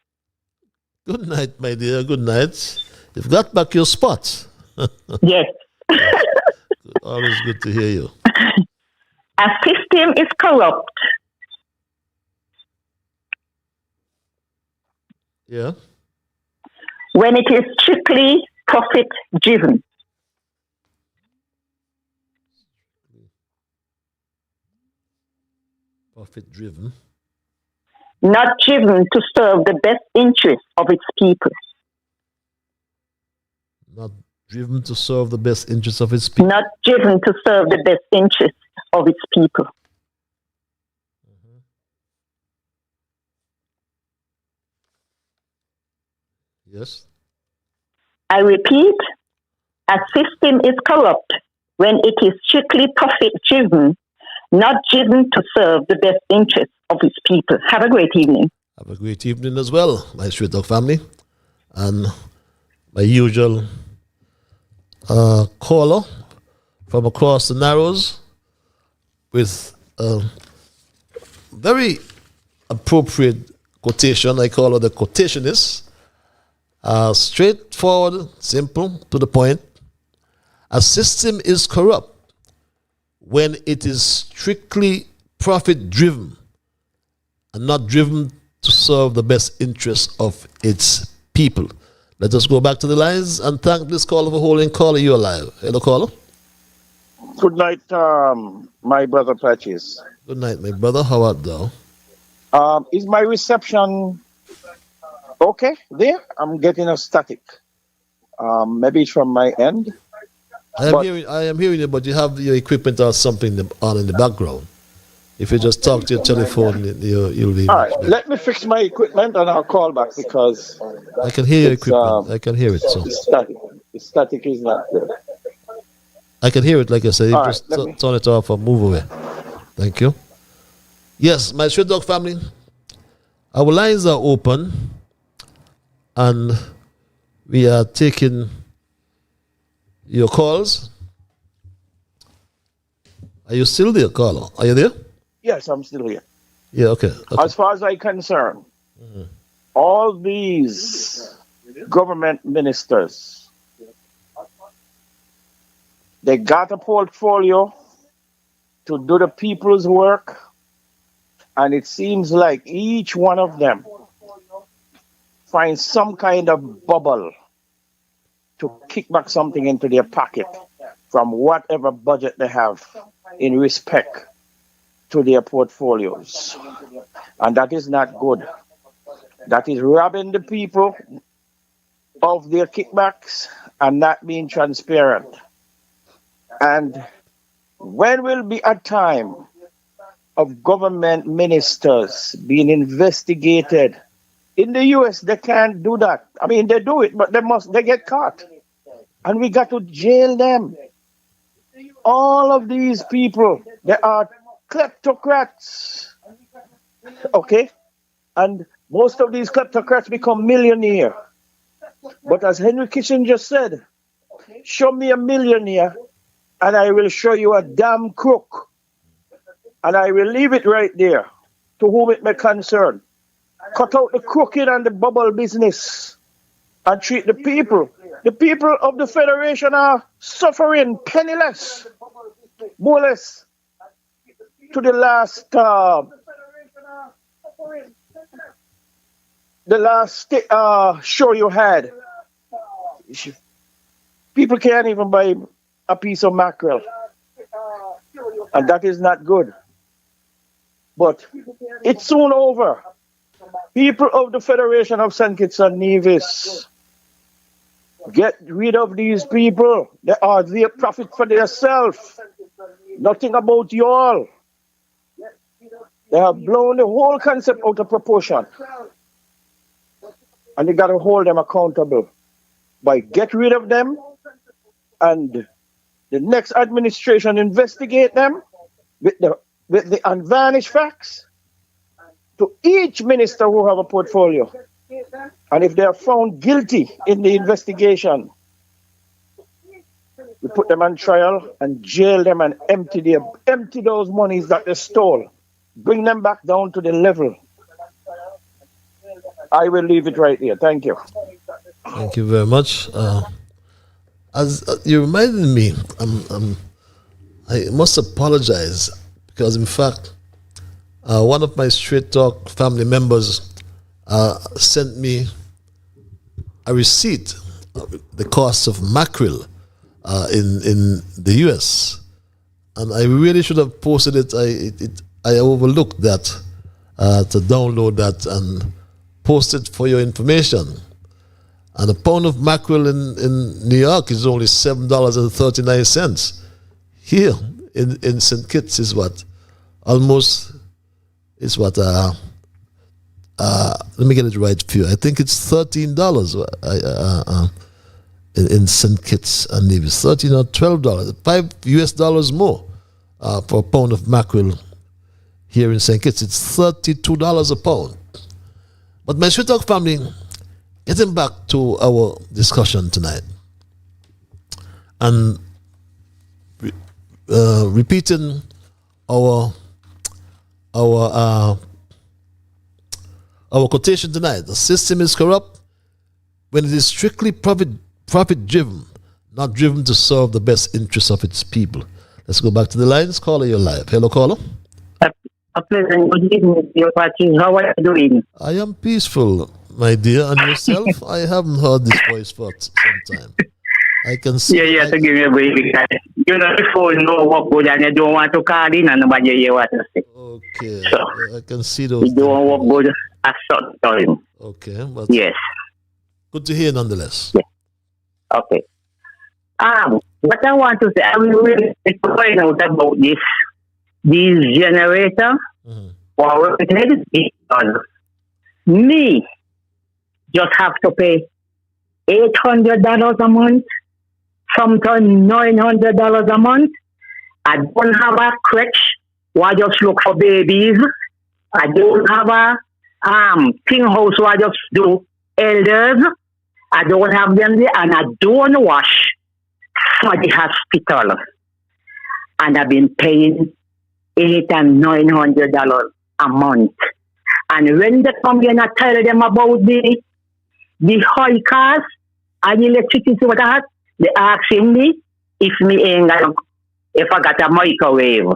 Good night, my dear. Good night. You've got back your spot. Yes. Always good to hear you. A system is corrupt. Yeah. When it is strictly profit driven. Profit driven. Not driven to serve the best interests of its people. Not driven to serve the best interests of its people. Not driven to serve the best interests of its people. Yes. I repeat, a system is corrupt when it is strictly profit driven, not driven to serve the best interests of its people. Have a great evening. Have a great evening as well, my Straight Talk family. And my usual caller from across the Narrows with a very appropriate quotation. I call her the quotationist. Straightforward, simple, to the point. A system is corrupt when it is strictly profit driven and not driven to serve the best interests of its people. Let us go back to the lines and thank this caller for holding. Caller, you alive. Hello, caller. Good night, my brother Patches. Good night, my brother. How art thou? Is my reception okay there? I'm getting a static. Maybe it's from my end. I am hearing you, but you have your equipment or something on in the background. If you just talk to your telephone, you'll be. All right, let me fix my equipment and I'll call back because I can hear your equipment. I can hear it. So the static is not good. I can hear it. Like I said, you All just right, turn it off or move away. Thank you. Yes, my Straight Dog family, our lines are open, and we are taking your calls. Are you still there, caller? Are you there? Yes, I'm still here. Yeah, okay. As far as I'm concerned, all these government ministers, they got a portfolio to do the people's work, and it seems like each one of them finds some kind of bubble to kick back something into their pocket from whatever budget they have in respect to their portfolios. And that is not good. That is robbing the people of their kickbacks and not being transparent. And when will be a time of government ministers being investigated? In the US, they can't do that. I mean, they do it, but they get caught. And we got to jail them. All of these people, they are kleptocrats. Okay? And most of these kleptocrats become millionaire. But as Henry Kissinger said, show me a millionaire and I will show you a damn crook. And I will leave it right there to whom it may concern. Cut out the crooked and the bubble business and treat the people. The people of the Federation are suffering penniless, more or less, to the last show you had. People can't even buy a piece of mackerel, and that is not good. But it's soon over. People of the Federation of St. Kitts and Nevis, get rid of these people. They are their profit for themselves. Nothing about you all. They have blown the whole concept out of proportion. And you got to hold them accountable by get rid of them and the next administration investigate them with the unvarnished facts to each minister who have a portfolio. And if they are found guilty in the investigation, we put them on trial and jail them and empty those monies that they stole. Bring them back down to the level. I will leave it right here. Thank you. Thank you very much. As you reminded me, I must apologize because, in fact, one of my Straight Talk family members sent me a receipt of the cost of mackerel in the U.S. and I really should have posted it. I overlooked that to download that and post it for your information. And a pound of mackerel in New York is only $7.39. Here in St. Kitts is what? Almost, is what? Let me get it right for you. I think it's $13 in St. Kitts and Nevis. $13 or $12. $5 more for a pound of mackerel here in St. Kitts. It's $32 a pound. But my Straight Talk family, getting back to our discussion tonight and repeating our quotation tonight: the system is corrupt when it is strictly profit driven, not driven to serve the best interests of its people. Let's go back to the lines. Caller, you're live. Hello, caller. A pleasant good evening, your party. How are you doing? I am peaceful, my dear. And yourself? I haven't heard this voice for some time. I can see. Yeah, to give me a break because you know the phone no work good and you don't want to call in and nobody hear what to say. Okay. So I can see those. You don't work good at certain time. Okay. But yes. Good to hear nonetheless. Yeah. Okay. What I want to say, I will really find out about these generator or because me just have to pay $800 a month, sometimes $900 a month. I don't have a crutch where I just look for babies. I don't have a thing house where I just do elders. I don't have them there, and I don't wash for the hospital. And I've been paying $800 and $900 a month. And when they come here and I tell them about the high cost and electricity, what I had, they asking me if I got a microwave.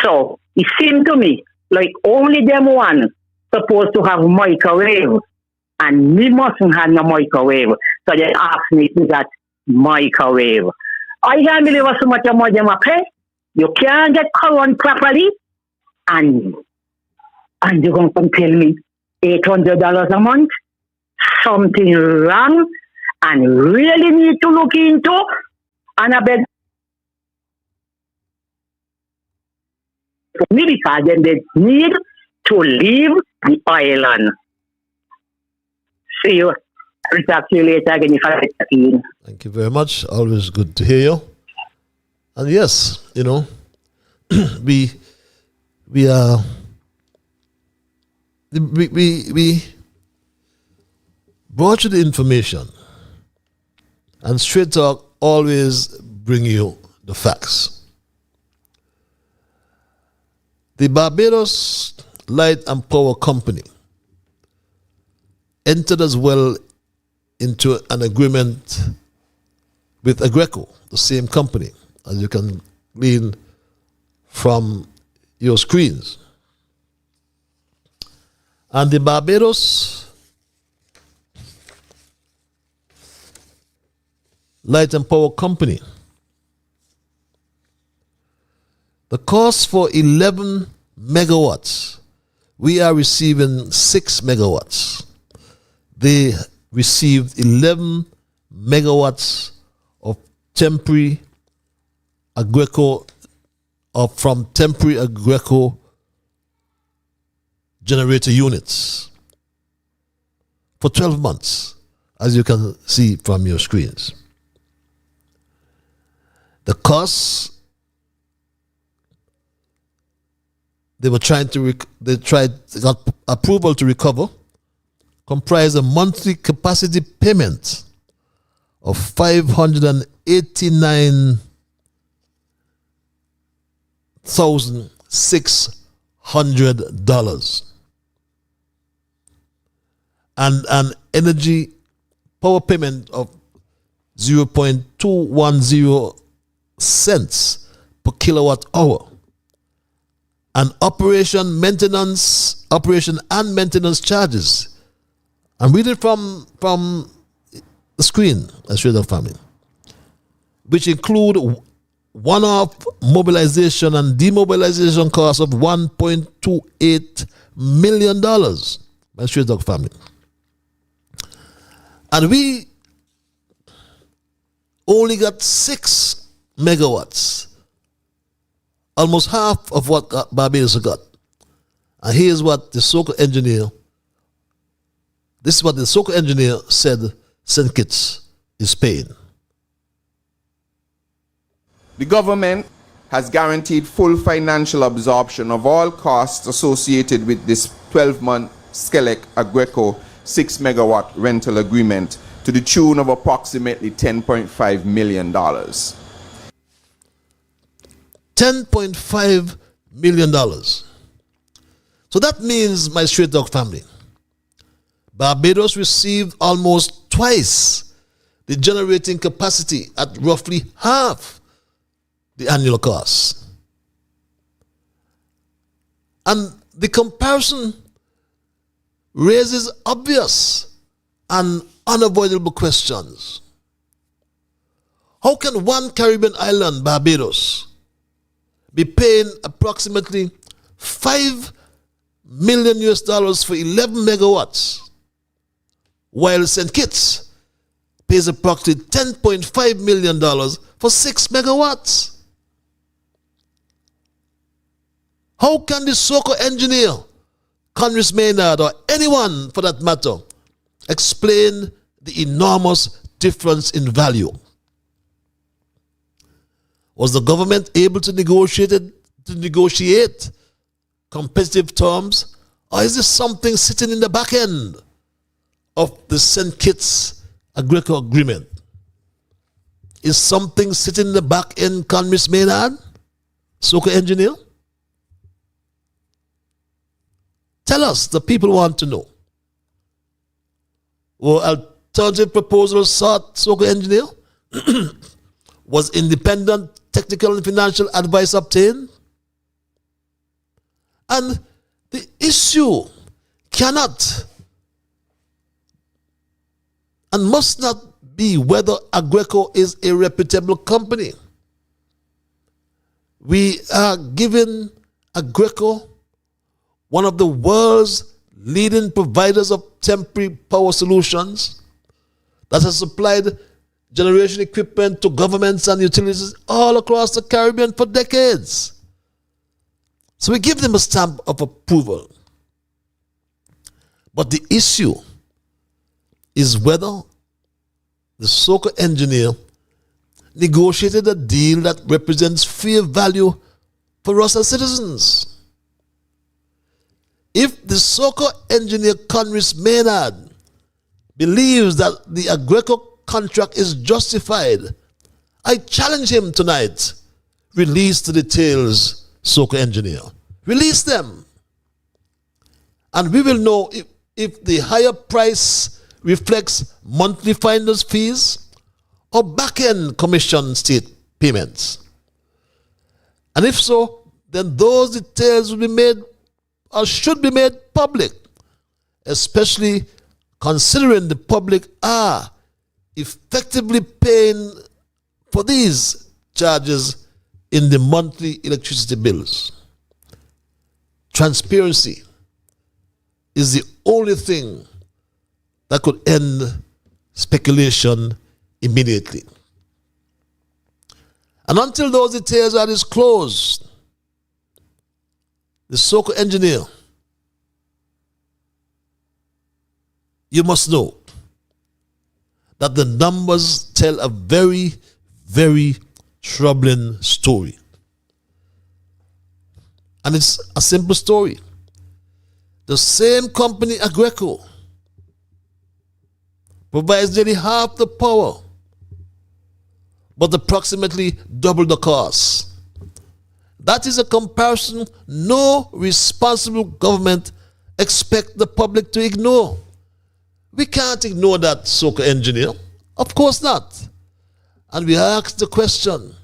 So it seemed to me like only them one supposed to have microwave, and me mustn't have no microwave. So they asked me to that microwave. I can't believe so much money them pay. You can't get current properly, and you're going to come tell me $800 a month? Something wrong, and really need to look into. And I bet for me because then they need to leave the island. See you. I'll talk to you later again if I get in. Thank you very much. Always good to hear you. And yes, you know, we brought you the information, and Straight Talk always bring you the facts. The Barbados Light and Power Company entered as well into an agreement with Agreco, the same company, as you can glean from your screens. And the Barbados Light and Power Company, the cost for 11 megawatts, we are receiving 6 megawatts. They received 11 megawatts of temporary Agreco, or from temporary Agreco generator units for 12 months, as you can see from your screens. The cost they were trying to they got approval to recover, comprised a monthly capacity payment of $589,600 and an energy power payment of 0.210 cents per kilowatt hour, and operation and maintenance charges. I'm reading from the screen, as the family, which include one-off mobilization and demobilization costs of $1.28 million. My Straight Dog family. And we only got 6 megawatts, almost half of what Barbados got. And here's what the SOCA engineer, said St. Kitts is paying. The government has guaranteed full financial absorption of all costs associated with this 12-month Skelec Agreco 6 megawatt rental agreement to the tune of approximately $10.5 million. $10.5 million. So that means, my Straight Dog family, Barbados received almost twice the generating capacity at roughly half the annual cost. And the comparison raises obvious and unavoidable questions. How can one Caribbean island, Barbados, be paying approximately $5 million for 11 megawatts, while St. Kitts pays approximately $10.5 million for 6 megawatts? How can the SOCA engineer, Congress Maynard, or anyone for that matter, explain the enormous difference in value? Was the government able to negotiate competitive terms, or is this something sitting in the back end of the St. Kitts Agreco agreement? Is something sitting in the back end, Congress Maynard, SOCA engineer? Tell us, the people want to know. Were alternative proposals sought, SOCA engineer? Was independent technical and financial advice obtained? And the issue cannot and must not be whether Agreco is a reputable company. We are giving Agreco, one of the world's leading providers of temporary power solutions, that has supplied generation equipment to governments and utilities all across the Caribbean for decades. So we give them a stamp of approval. But the issue is whether the SOCA engineer negotiated a deal that represents fair value for us as citizens. If the SOCA engineer, Congress Maynard, believes that the Agreco contract is justified, I challenge him tonight. Release the details, SOCA engineer. Release them. And we will know if the higher price reflects monthly finder's fees or back-end commission state payments. And if so, then those details will be made or should be made public, especially considering the public are effectively paying for these charges in the monthly electricity bills. Transparency is the only thing that could end speculation immediately. And until those details are disclosed, the SOCA engineer, you must know that the numbers tell a very, very troubling story. And it's a simple story. The same company, Agreco, provides nearly half the power, but approximately double the cost. That is a comparison no responsible government expects the public to ignore. We can't ignore that, Soka engineer. Of course not. And we ask the question,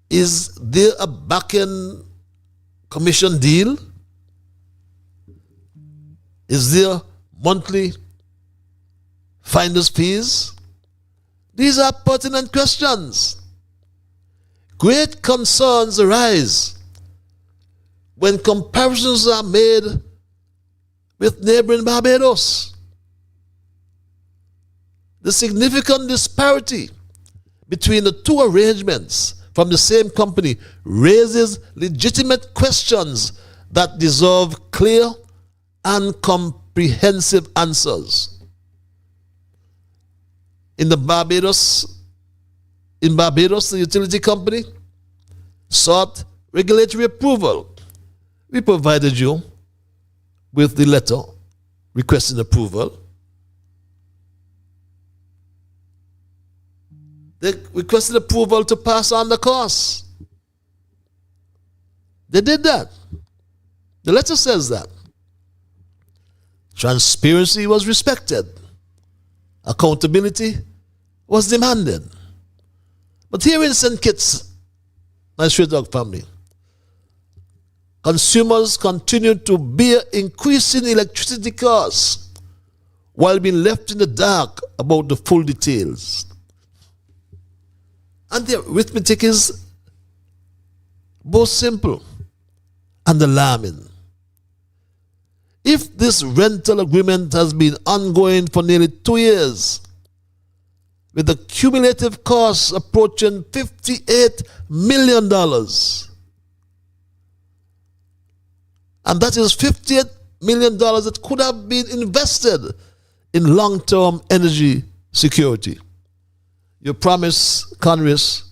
is there a back-end commission deal? Is there monthly finder's fees? These are pertinent questions. Great concerns arise when comparisons are made with neighboring Barbados. The significant disparity between the two arrangements from the same company raises legitimate questions that deserve clear and comprehensive answers. In Barbados, the utility company sought regulatory approval. We provided you with the letter requesting approval. They requested approval to pass on the costs. They did that. The letter says that. Transparency was respected. Accountability was demanded. But here in St. Kitts, my Stray Dog family, consumers continue to bear increasing electricity costs while being left in the dark about the full details. And the arithmetic is both simple and alarming. If this rental agreement has been ongoing for nearly 2 years, with the cumulative costs approaching $58 million, and that is $58 million that could have been invested in long-term energy security. You promised Congress,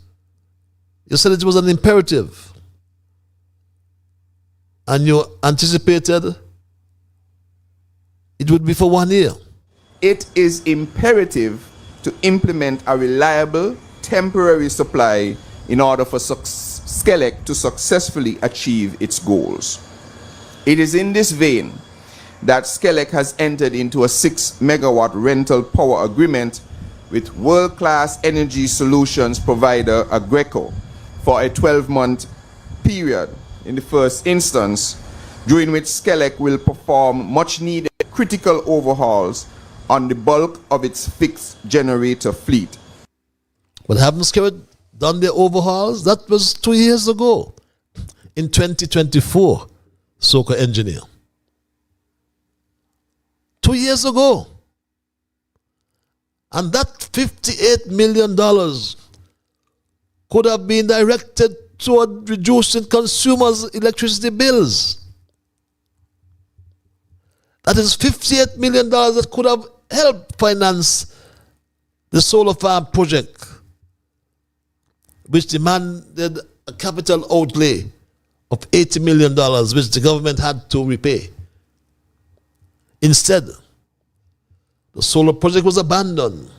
you said it was an imperative, and you anticipated it would be for 1 year. It is imperative to implement a reliable temporary supply in order for SCELEC to successfully achieve its goals. It is in this vein that SCELEC has entered into a 6 megawatt rental power agreement with world-class energy solutions provider Agreco for a 12-month period in the first instance, during which SCELEC will perform much-needed critical overhauls on the bulk of its fixed generator fleet. But haven't SCELEC done their overhauls? That was 2 years ago, in 2024, Soka engineer. 2 years ago. And that $58 million could have been directed toward reducing consumers' electricity bills. That is $58 million that could have helped finance the solar farm project, which demanded a capital outlay of $80 million, which the government had to repay. Instead, the solar project was abandoned,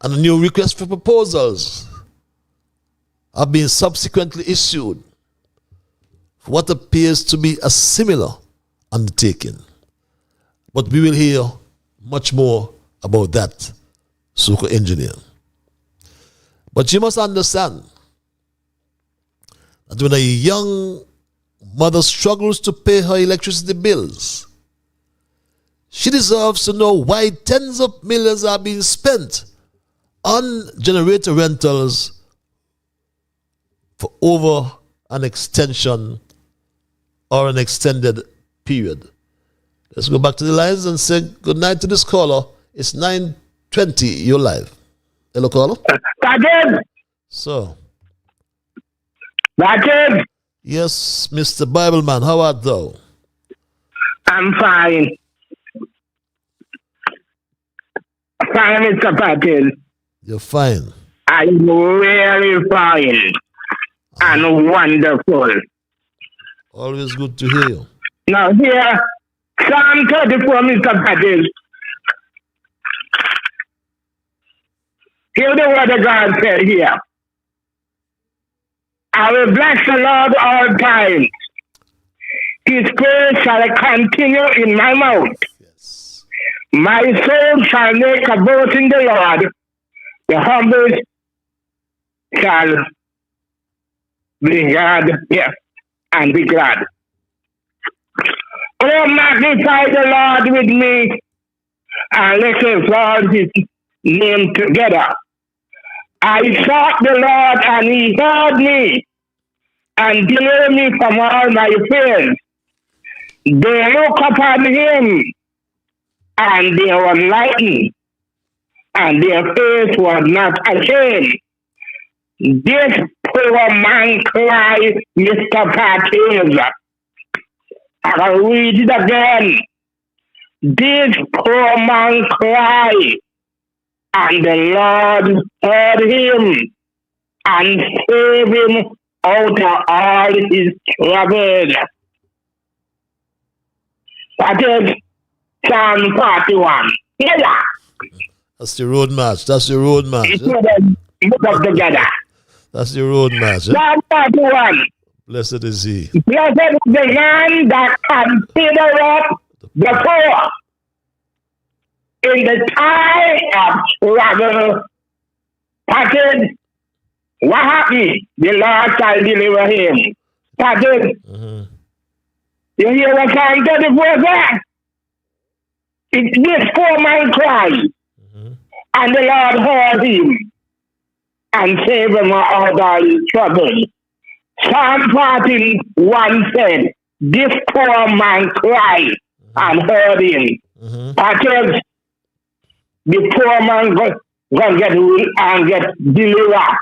and a new request for proposals have been subsequently issued for what appears to be a similar undertaking. But we will hear much more about that, Soka engineer. But you must understand that when a young mother struggles to pay her electricity bills, she deserves to know why tens of millions are being spent on generator rentals for over an extension or an extended period. Let's go back to the lines and say good night to this caller. It's 9:20. You're live. Hello, caller. Sergeant! So. Sergeant! Yes, Mr. Bibleman, how art thou? I'm fine. Fine, Mr. Patel. You're fine. I'm really fine and wonderful. Always good to hear you. Now here, Psalm 34, Mr. Patel. Hear the word of God said here. I will bless the Lord all times. His praise shall continue in my mouth. Yes. My soul shall make a boast in the Lord. The humble shall be glad, yes, and be glad. Oh, magnify the Lord with me, and let us exalt his name together. I sought the Lord, and he heard me, and delivered me from all my fears. They look upon him, and they were enlightened, and their face was not ashamed. This poor man cried, Mr. Patel. I'll read it again. This poor man cried, and the Lord heard him and saved him out of all his troubles. That is Psalm 41. Hear that? That's the road march. That's the road march. Look up together. That's the road march. Psalm 41. Blessed is he. Blessed is the man that considereth the poor in the time of trouble. Package. What happened? The Lord shall deliver him. Package. You hear what Psalm 34 says? This poor man cried, and the Lord heard him and saved him out of all his troubles. Psalm 41 said, this poor man cried and heard him. Because the poor man going to get delivered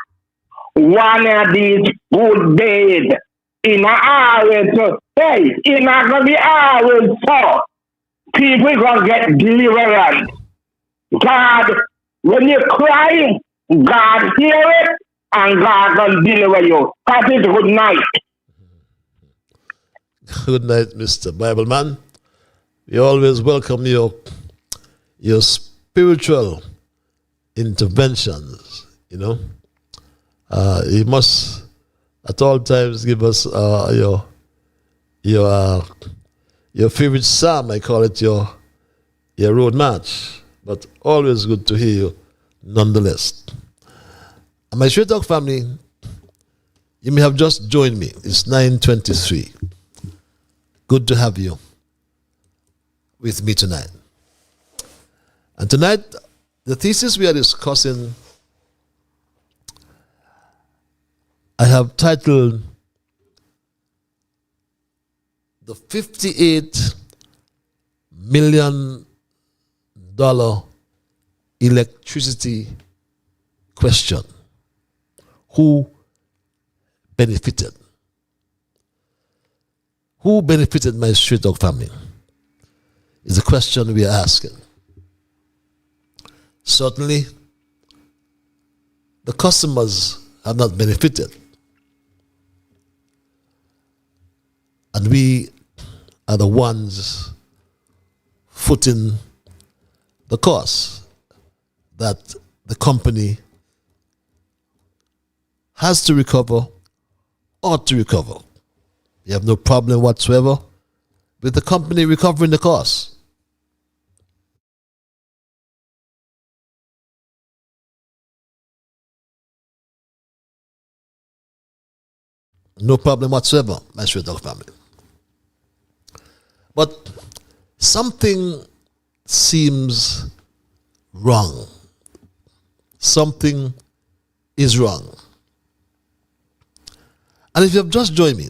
one of these good days. In an hour, so, hey, it's not going to be hours, so people going to get deliverance. God, when you cry, God hear it, and God will deliver you. That is good night. Good night, Mr. Bible Man. We always welcome your spiritual interventions, you know. You must at all times give us your favorite psalm. I call it your road march, but always good to hear you nonetheless. And my Straight Talk family, you may have just joined me. It's 9:23. Good to have you with me tonight. And tonight, the thesis we are discussing, I have titled the $58 million electricity question. Who benefited? Who benefited my Straight Talk family? Is the question we are asking. Certainly, the customers have not benefited. And we are the ones footing the cost that the company has to recover, ought to recover. You have no problem whatsoever with the company recovering the cost. No problem whatsoever, my Straight Talk family. But something seems wrong. Something is wrong. And if you have just joined me,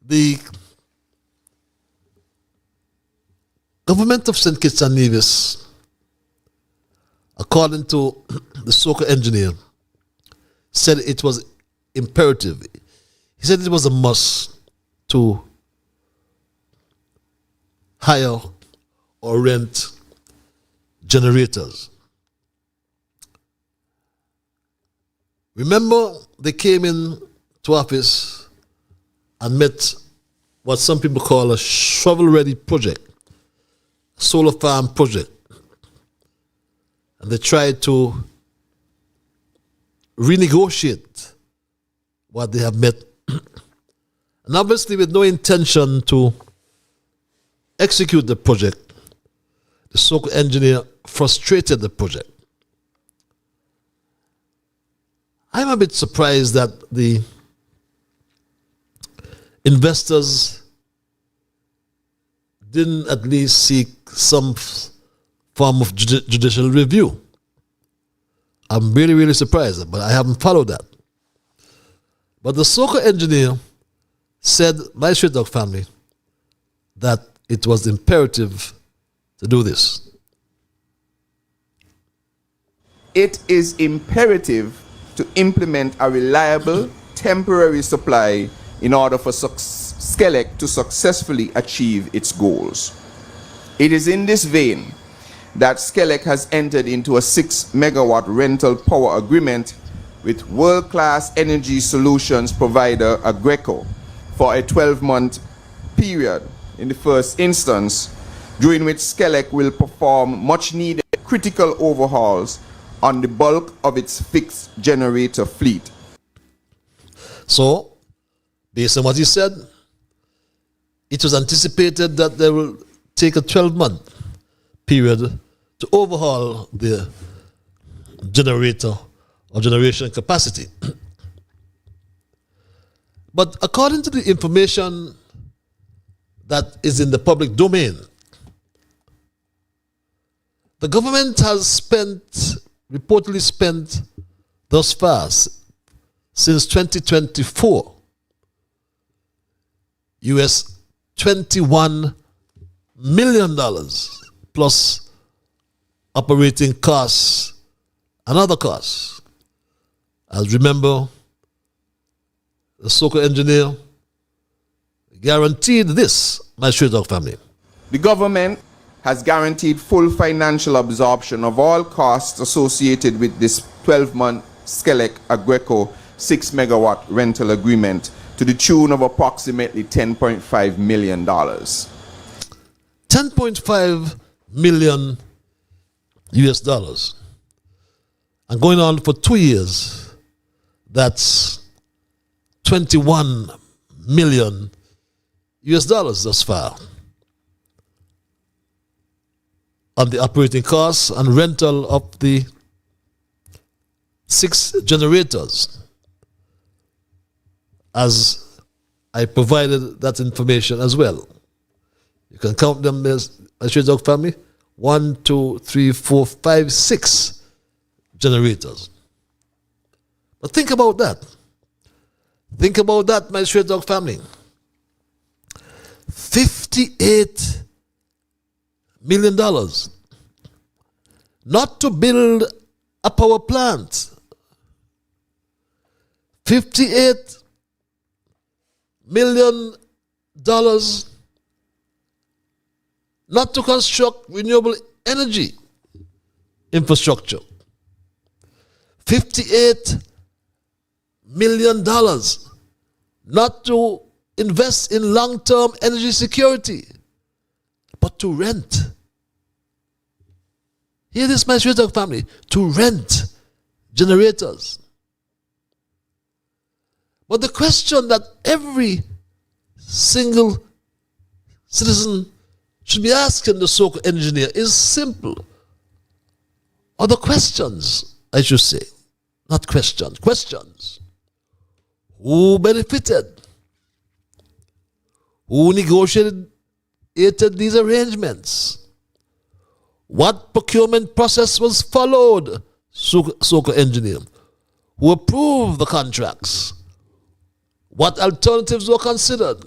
the government of St. Kitts and Nevis, according to the soccer engineer, said it was imperative. He said it was a must to hire or rent generators. Remember, they came in to office and met what some people call a shovel-ready project, solar farm project. And they tried to renegotiate what they have met. And obviously with no intention to execute the project, the SOCO engineer frustrated the project. I'm a bit surprised that the investors didn't at least seek some form of judicial review. I'm really, really surprised, but I haven't followed that. But the SOCO engineer said, my Straight Dog family, that it was imperative to do this. It is imperative to implement a reliable temporary supply in order for SCELEC to successfully achieve its goals. It is in this vein that SCELEC has entered into a 6 megawatt rental power agreement with world-class energy solutions provider Aggreko for a 12-month period in the first instance, during which SCELEC will perform much-needed critical overhauls on the bulk of its fixed generator fleet. So, based on what he said, it was anticipated that they will take a 12-month period to overhaul the generator or generation capacity. But according to the information that is in the public domain, the government has reportedly spent thus far, since 2024, US $21 million plus operating costs and other costs. As remember, the SOCO engineer guaranteed this, my Straight Dog family. The government has guaranteed full financial absorption of all costs associated with this 12-month SCELEC Aggreko 6 megawatt rental agreement to the tune of approximately $10.5 million. 10.5 million US dollars. And going on for 2 years, that's 21 million US dollars thus far on the operating costs and rental of the 6 generators, as I provided that information as well. You can count them as a Straight Dog family. 1, 2, 3, 4, 5, 6 generators. But think about that. Think about that, my Straight Dog family. $58 million. Not to build a power plant. $58 million not to construct renewable energy infrastructure. $58 million not to invest in long-term energy security, but to rent. Hear this, my Straight Dog family, to rent generators. But the question that every single citizen should be asking the SOCO engineer is simple. Or the questions, I should say. Not questions, questions. Who benefited? Who negotiated these arrangements? What procurement process was followed? SOCO engineer. Who approved the contracts? What alternatives were considered?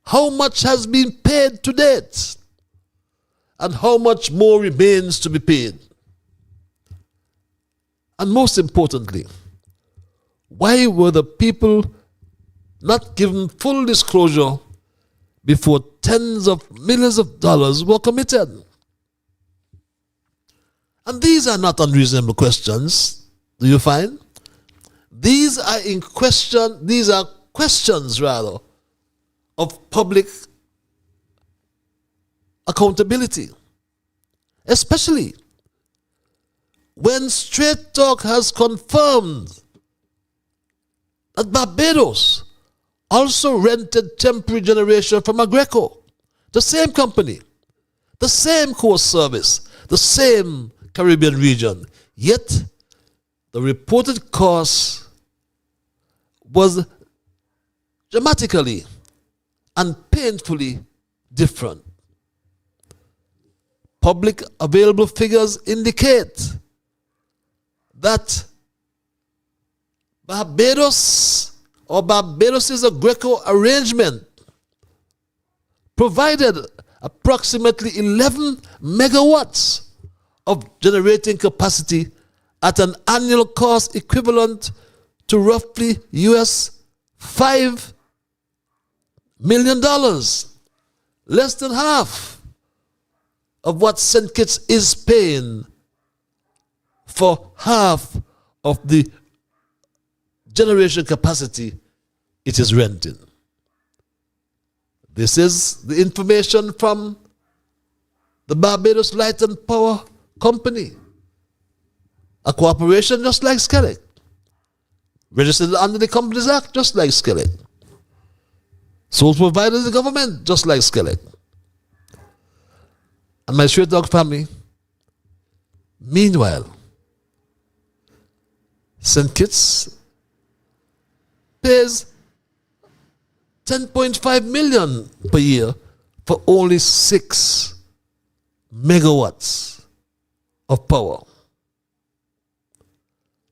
How much has been paid to date? And how much more remains to be paid? And most importantly, why were the people not given full disclosure before tens of millions of dollars were committed? And these are not unreasonable questions, do you find? These are questions rather of public accountability, especially when Straight Talk has confirmed that Barbados also rented temporary generation from Agreco, the same company, the same coast service, the same Caribbean region. Yet, the reported cost was dramatically and painfully different. Public available figures indicate that Barbados' Agreco arrangement provided approximately 11 megawatts of generating capacity at an annual cost equivalent to roughly US $5 million, less than half of what St. Kitts is paying for half of the generation capacity it is renting. This is the information from the Barbados Light and Power Company, a corporation just like Skellig, registered under the Companies Act just like Skellig, sole provider of the government just like Skellig. And my Straight Dog family, meanwhile, St. Kitts pays 10.5 million per year for only 6 megawatts of power.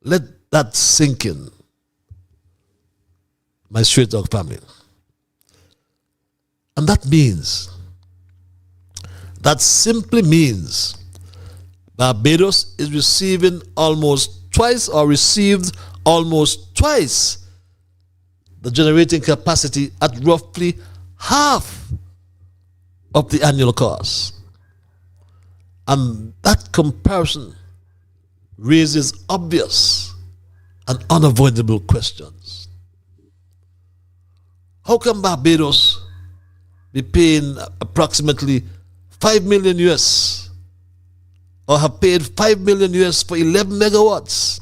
Let that sink in, my Straight Dog family. And that simply means Barbados is received almost twice the generating capacity at roughly half of the annual cost. And that comparison raises obvious and unavoidable questions. How can Barbados be paying approximately 5 million US or have paid 5 million US for 11 megawatts,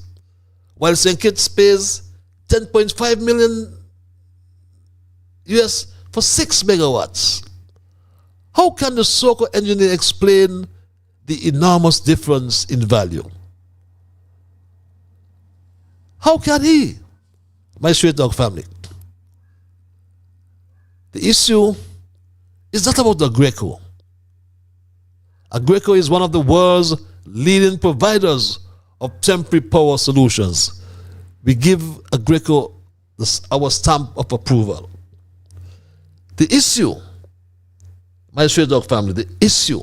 while St. Kitts pays 10.5 million US for 6 megawatts? How can the SOCO engineer explain the enormous difference in value? How can he, my Straight Dog family? The issue is not about Agreco. Agreco is one of the world's leading providers of temporary power solutions. We give Agreco our stamp of approval. The issue, my Straight Dog family, the issue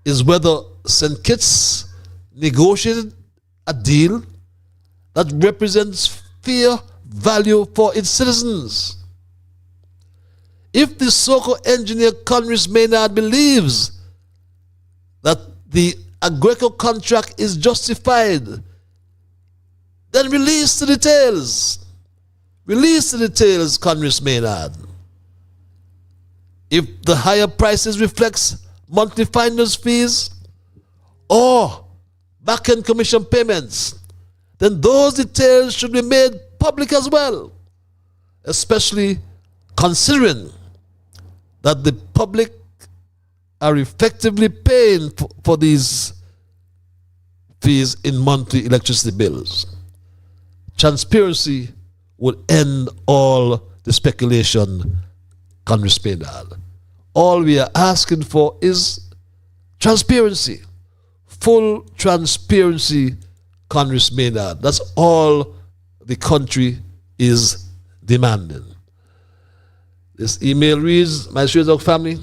is whether St. Kitts negotiated a deal that represents fair value for its citizens. If the SOCO engineer Conris Maynard believes that the Agreco contract is justified, then release the details. Release the details, Conris Maynard. If the higher prices reflects monthly finder's fees or back-end commission payments, then those details should be made public as well, especially considering that the public are effectively paying for these fees in monthly electricity bills. Transparency would end all the speculation, Congress Maynard. All we are asking for is transparency, full transparency, Congress Maynard. That's all the country is demanding. This email reads, my Straight Dog family,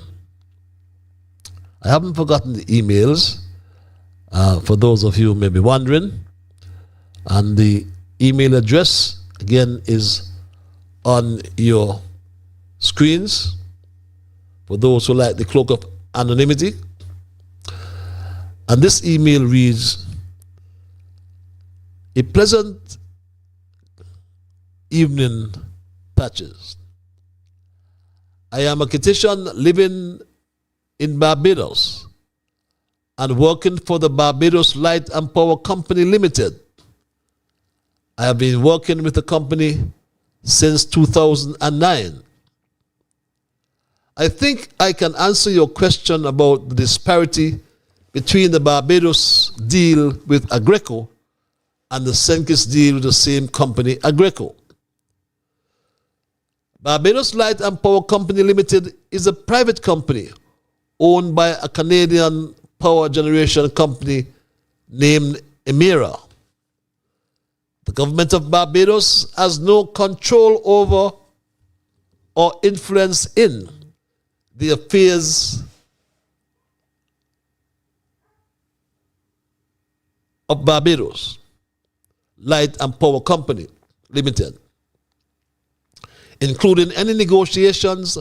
I haven't forgotten the emails, for those of you who may be wondering. And the email address, again, is on your screens for those who like the cloak of anonymity. And this email reads, a pleasant evening, Patches. I am a Kititian living in Barbados and working for the Barbados Light and Power Company Limited. I have been working with the company since 2009. I think I can answer your question about the disparity between the Barbados deal with Agreco and the St. Kitts deal with the same company, Agreco. Barbados Light and Power Company Limited is a private company owned by a Canadian power generation company named Emera. The government of Barbados has no control over or influence in the affairs of Barbados Light and Power Company Limited, including any negotiations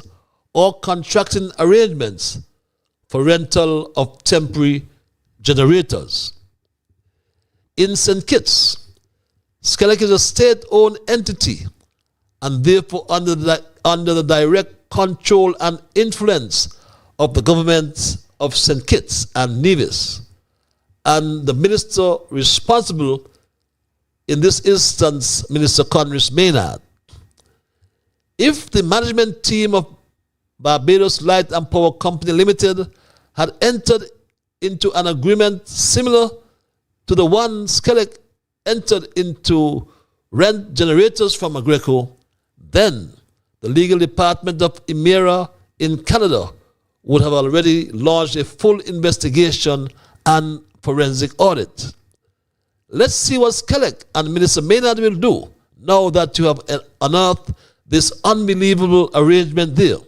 or contracting arrangements for rental of temporary generators. In St. Kitts, Skellig is a state-owned entity and therefore under the direct control and influence of the government of St. Kitts and Nevis, and the minister responsible, in this instance, Minister Conris Maynard. If the management team of Barbados Light and Power Company Limited had entered into an agreement similar to the one Skellig entered into rent generators from Agreco, then the legal department of Emera in Canada would have already launched a full investigation and forensic audit. Let's see what Skellig and Minister Maynard will do now that you have unearthed this unbelievable arrangement there.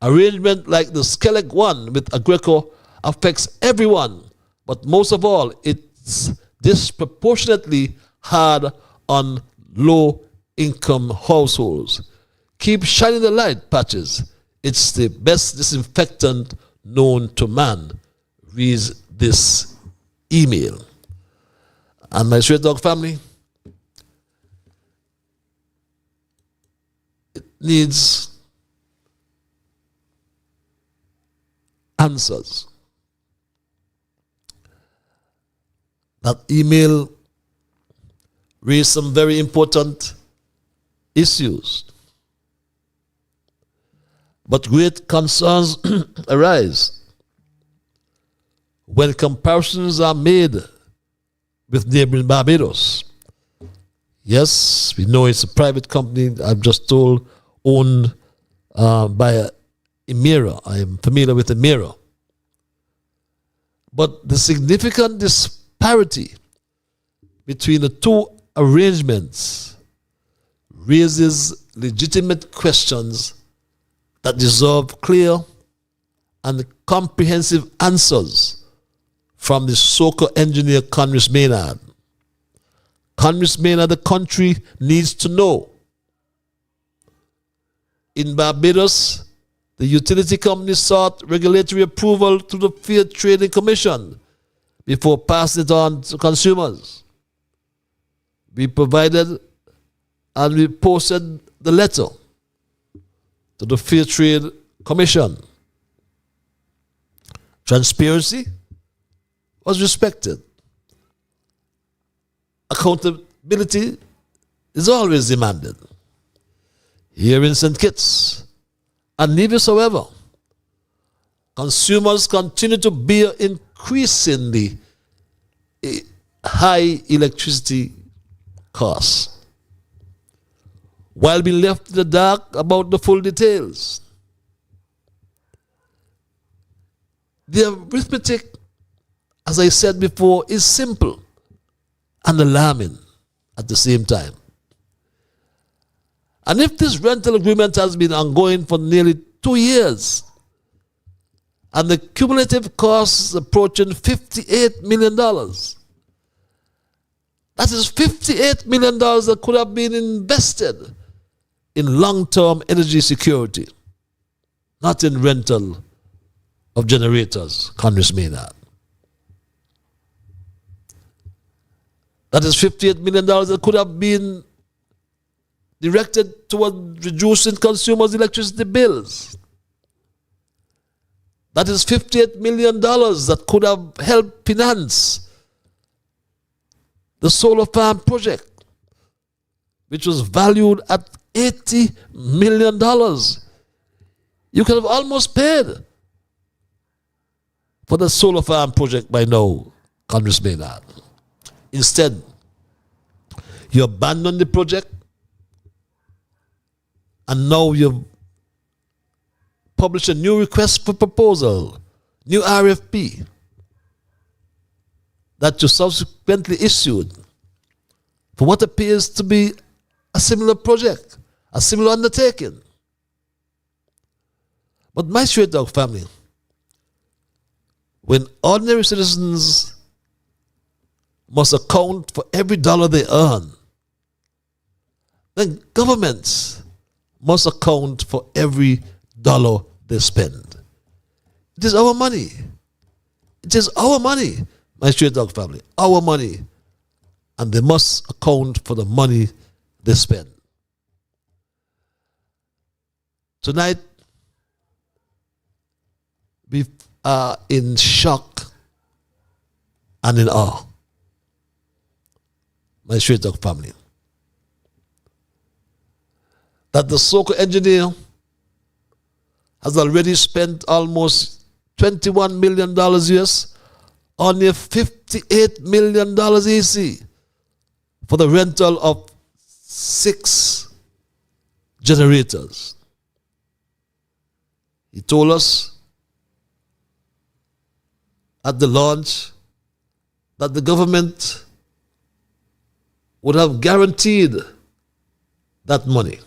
Arrangement like the Skellig one with Agreco affects everyone, but most of all, it's disproportionately hard on low-income households. Keep shining the light, Patches. It's the best disinfectant known to man. Reads this email. And my Straight Dog family, it needs answers. That email raised some very important issues. But great concerns arise when comparisons are made with neighboring Barbados. Yes, we know it's a private company, I'm just told, owned by Emera. I am familiar with Emera. But the significant disparity between the two arrangements raises legitimate questions that deserve clear and comprehensive answers from the SOCA engineer Conris Maynard. Conris Maynard, the country needs to know. In Barbados, the utility company sought regulatory approval through the Fair Trading Commission before passing it on to consumers. We provided and we posted the letter to the Fair Trade Commission. Transparency was respected. Accountability is always demanded. Here in St. Kitts and Nevis, however, consumers continue to bear increasingly high electricity costs, while being left in the dark about the full details. The arithmetic, as I said before, is simple and alarming at the same time. And if this rental agreement has been ongoing for nearly 2 years, and the cumulative cost is approaching $58 million, that is $58 million that could have been invested in long-term energy security, not in rental of generators, Congress Maynard. That is $58 million that could have been directed toward reducing consumers' electricity bills. That is $58 million that could have helped finance the solar farm project, which was valued at $80 million. You could have almost paid for the solar farm project by now, Congress Maynard. Instead, you abandoned the project, and now you've published a new request for proposal, new RFP, that you subsequently issued for what appears to be a similar project, a similar undertaking. But my straight dog family, when ordinary citizens must account for every dollar they earn, then governments must account for every dollar they spend. It is our money. It is our money, my straight dog family, our money. And they must account for the money they spend. Tonight, we are in shock and in awe, my straight dog family, that the Soko engineer has already spent almost $21 million US on a $58 million EC for the rental of 6 generators. He told us at the launch that the government would have guaranteed that money.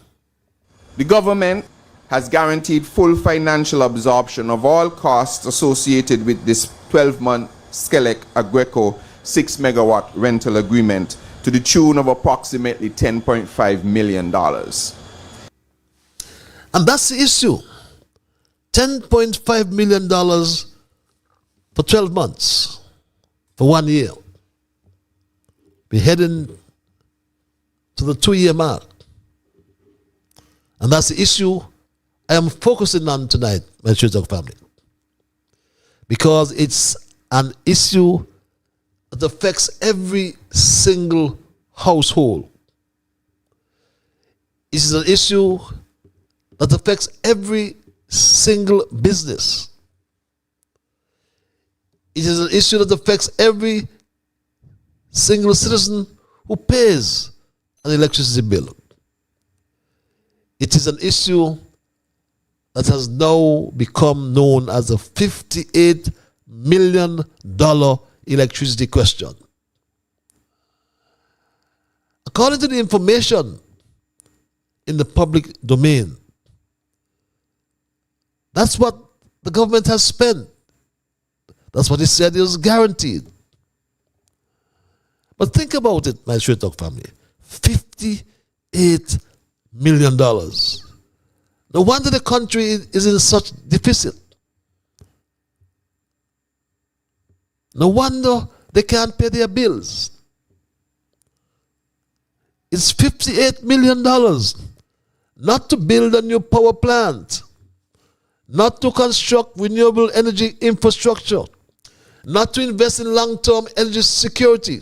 The government has guaranteed full financial absorption of all costs associated with this 12-month Skelec Agreco 6 megawatt rental agreement to the tune of approximately $10.5 million. And that's the issue. $10.5 million for 12 months, for 1 year. We're heading to the 2-year mark. And that's the issue I am focusing on tonight, my Church family. Because it's an issue that affects every single household. It is an issue that affects every single business. It is an issue that affects every single citizen who pays an electricity bill. It is an issue that has now become known as the $58 million electricity question. According to the information in the public domain, that's what the government has spent. That's what it said it was guaranteed. But think about it, my straight talk family. $58 million. No wonder the country is in such deficit. No wonder they can't pay their bills. It's $58 million. Not to build a new power plant. Not to construct renewable energy infrastructure. Not to invest in long-term energy security.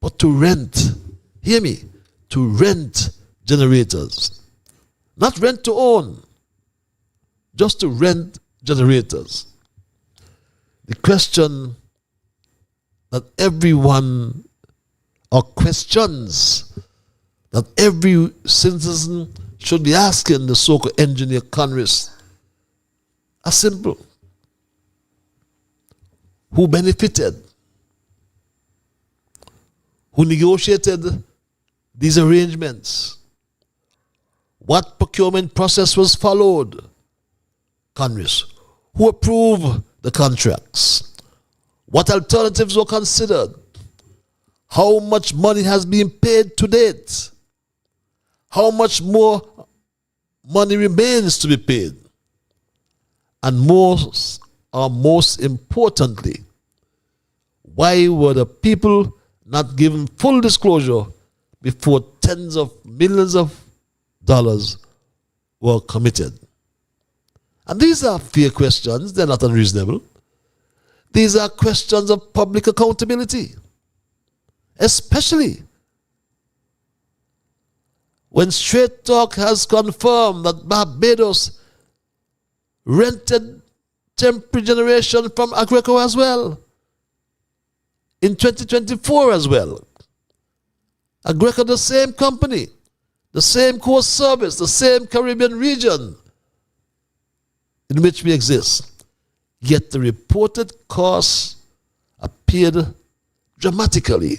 But to rent. Hear me. To rent generators. Not rent to own. Just to rent generators. The question that everyone, or questions that every citizen should be asking the Soko engineer Congress are simple. Who benefited? Who negotiated these arrangements? What procurement process was followed? Congress. Who approved the contracts? What alternatives were considered? How much money has been paid to date? How much more money remains to be paid? And most importantly, why were the people not given full disclosure before tens of millions of were committed. And these are fair questions, they're not unreasonable. These are questions of public accountability, especially when Straight Talk has confirmed that Barbados rented temporary generation from Agreco as well, in 2024 as well. Agreco, the same company, the same core service, the same Caribbean region in which we exist. Yet the reported costs appeared dramatically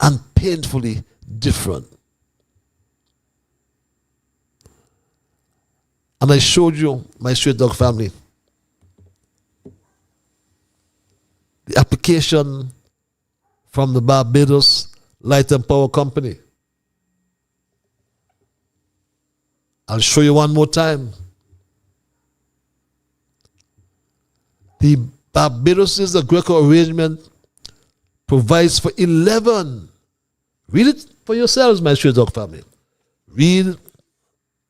and painfully different. And I showed you, my Straight Dog family, the application from the Barbados Light and Power Company. I'll show you one more time. The Barbados' Agreco arrangement provides for 11. Read it for yourselves, my Straight Dog family. Read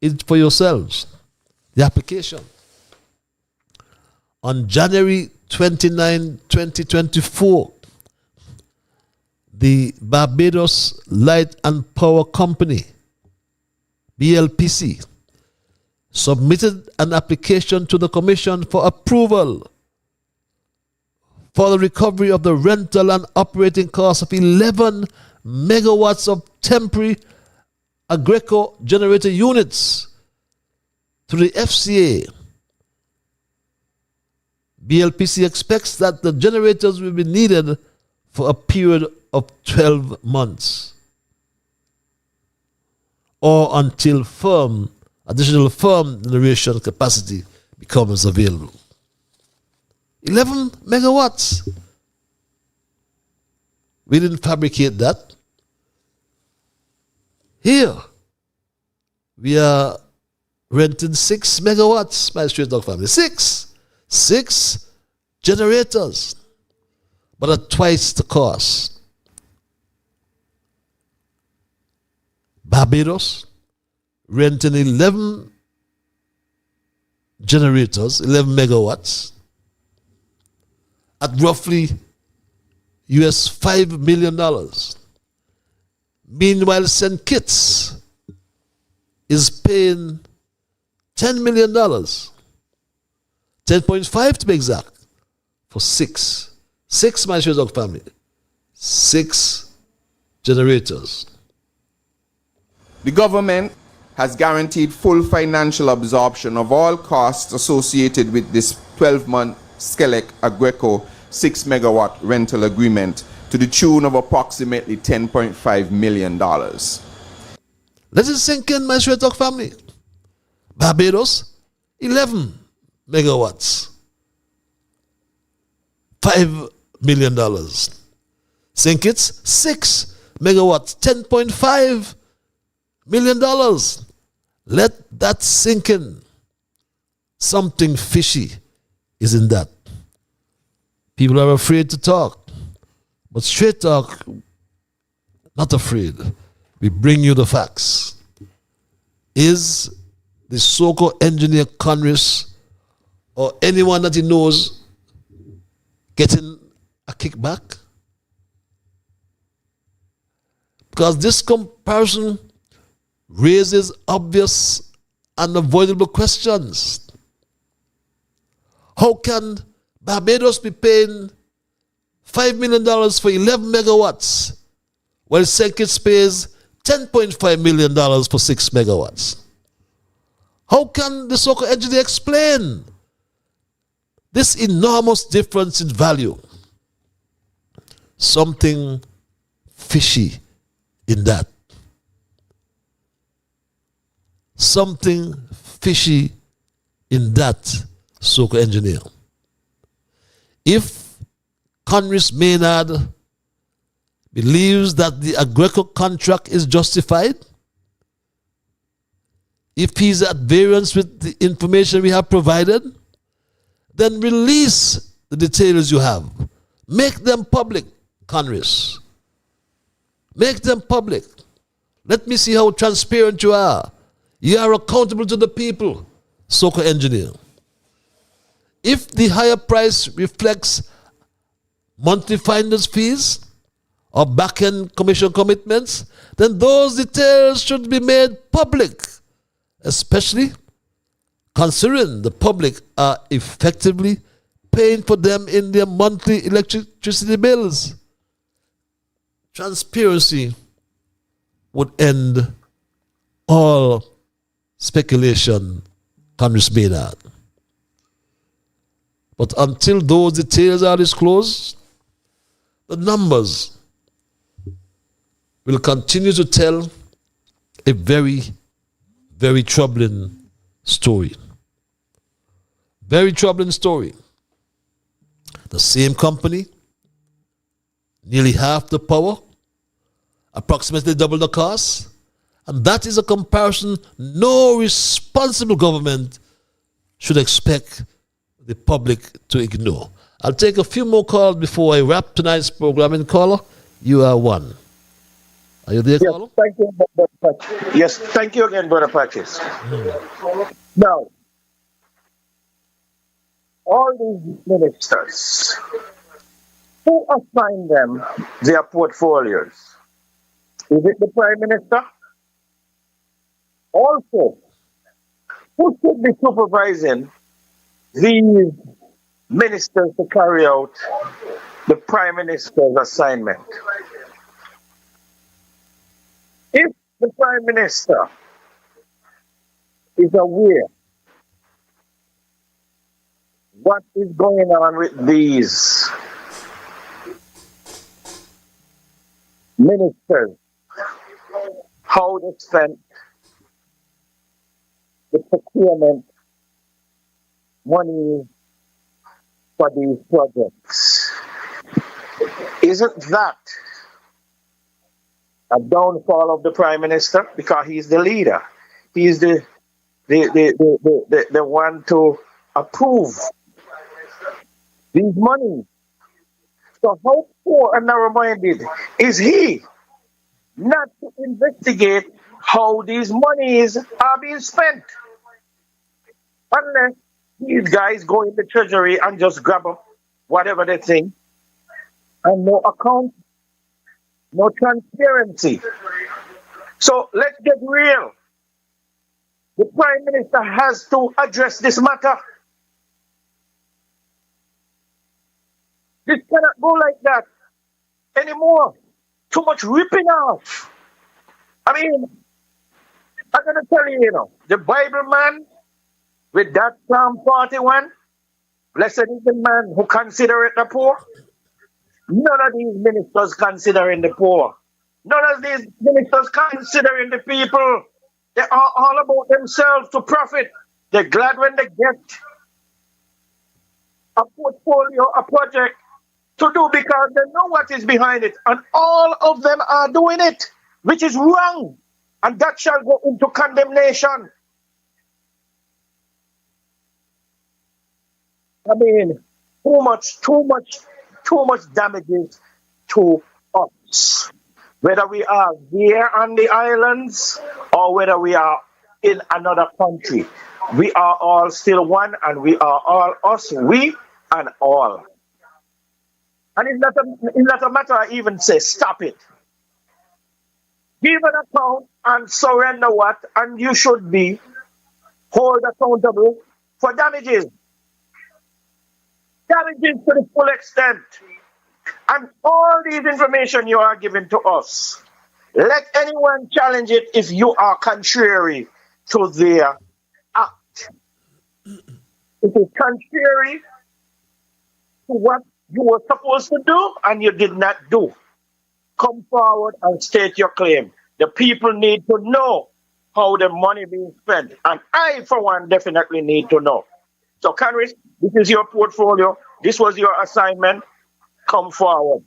it for yourselves. The application. On January 29, 2024, the Barbados Light and Power Company, BLPC, submitted an application to the Commission for approval for the recovery of the rental and operating costs of 11 megawatts of temporary Agreco generator units to the FCA. BLPC expects that the generators will be needed for a period of 12 months or until additional firm generation capacity becomes available. 11 megawatts. We didn't fabricate that. Here, we are renting 6 megawatts, my Straight Dog family. 6 generators, but at twice the cost. Barbados renting 11 generators, 11 megawatts, at roughly US $5 million. Meanwhile, St. Kitts is paying $10 million, 10.5 to be exact, for 6 my Straight Dog family, 6 generators. The government has guaranteed full financial absorption of all costs associated with this 12-month Skelec Agreco 6 megawatt rental agreement to the tune of approximately $10.5 million. Let it sink in, my Straight Dog family. Barbados, 11 megawatts, $5 million. St. Kitts, 6 megawatts, $10.5 million. Let that sink in. Something fishy is in that. People are afraid to talk, but Straight Talk, not afraid. We bring you the facts. Is the so-called engineer Congress or anyone that he knows getting a kickback? Because this comparison raises obvious and avoidable questions. How can Barbados be paying $5 million for 11 megawatts while St. Kitts pays $10.5 million for 6 megawatts? How can the so-called engineer explain this enormous difference in value? Something fishy in that. Something fishy in that so-called engineer. If Congress Maynard believes that the Agreco contract is justified, if he's at variance with the information we have provided, then release the details you have. Make them public, Congress. Make them public. Let me see how transparent you are. You are accountable to the people, so-called engineer. If the higher price reflects monthly finder's fees or back-end commission commitments, then those details should be made public, especially considering the public are effectively paying for them in their monthly electricity bills. Transparency would end all speculation Congress made at. But until those details are disclosed, the numbers will continue to tell a very, very troubling story. Very troubling story. The same company, nearly half the power, approximately double the cost, and that is a comparison no responsible government should expect the public to ignore. I'll take a few more calls before I wrap tonight's programming. Caller, you are one. Are you there, caller? Thank you, Brother Patches. Yes, thank you again, Brother Patches. Now, all these ministers, who assigned them their portfolios? Is it the Prime Minister? Also, who should be supervising these ministers to carry out the Prime Minister's assignment? If the Prime Minister is aware what is going on with these ministers, how they spent the procurement money for these projects, isn't that a downfall of the Prime Minister? Because he's the leader. He's the one to approve these monies. So how poor and narrow-minded is he not to investigate how these monies are being spent? Unless these guys go in the treasury and just grab up whatever they think, and no account, no transparency. So let's get real. The Prime Minister has to address this matter. This cannot go like that anymore. Too much ripping off. I mean, I'm going to tell you, the Bible man with that Psalm 41, blessed is the man who considereth the poor. None of these ministers considering the poor. None of these ministers considering the people. They are all about themselves to profit. They're glad when they get a portfolio, a project to do because they know what is behind it. And all of them are doing it, which is wrong. And that shall go into condemnation. I mean, too much damages to us. Whether we are here on the islands or whether we are in another country, we are all still one, and we are all us, we and all. And it's not a matter I even say, stop it. Give an account and surrender what, and you should be held accountable for damages. Damages to the full extent. And all these information you are giving to us, let anyone challenge it if you are contrary to their act. It is contrary to what you were supposed to do and you did not do. Come forward and state your claim. The people need to know how the money being spent. And I, for one, definitely need to know. So, Congress, this is your portfolio. This was your assignment. Come forward.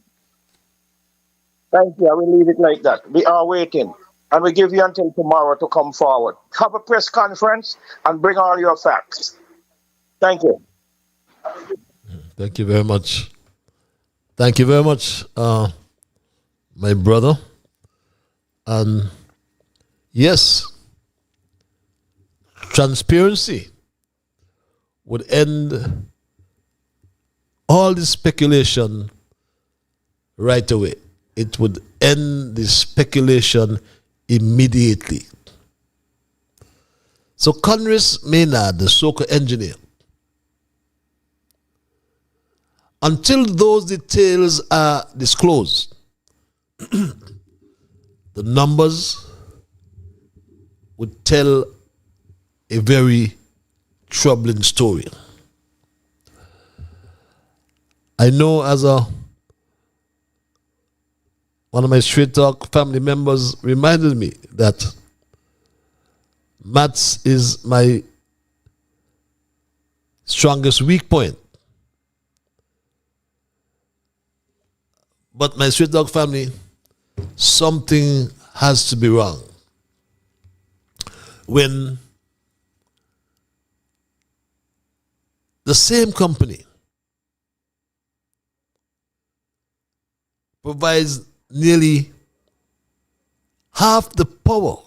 Thank you. I will leave it like that. We are waiting. And we give you until tomorrow to come forward. Have a press conference and bring all your facts. Thank you. Thank you very much. Thank you very much, my brother. And yes, transparency would end all the speculation right away. It would end the speculation immediately. So Congress Maynard, the so-called engineer, until those details are disclosed, the numbers would tell a very troubling story. I know as one of my Straight Talk family members reminded me that maths is my strongest weak point. But my Straight Talk family, something has to be wrong when the same company provides nearly half the power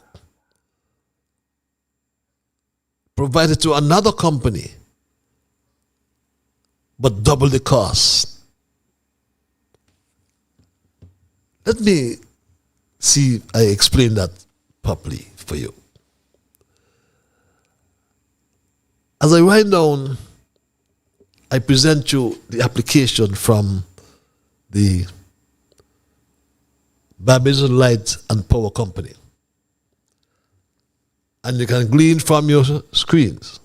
provided to another company, but double the cost. Let me see if I explain that properly for you. As I write down, I present you the application from the Barbizon Light and Power Company. And you can glean from your screens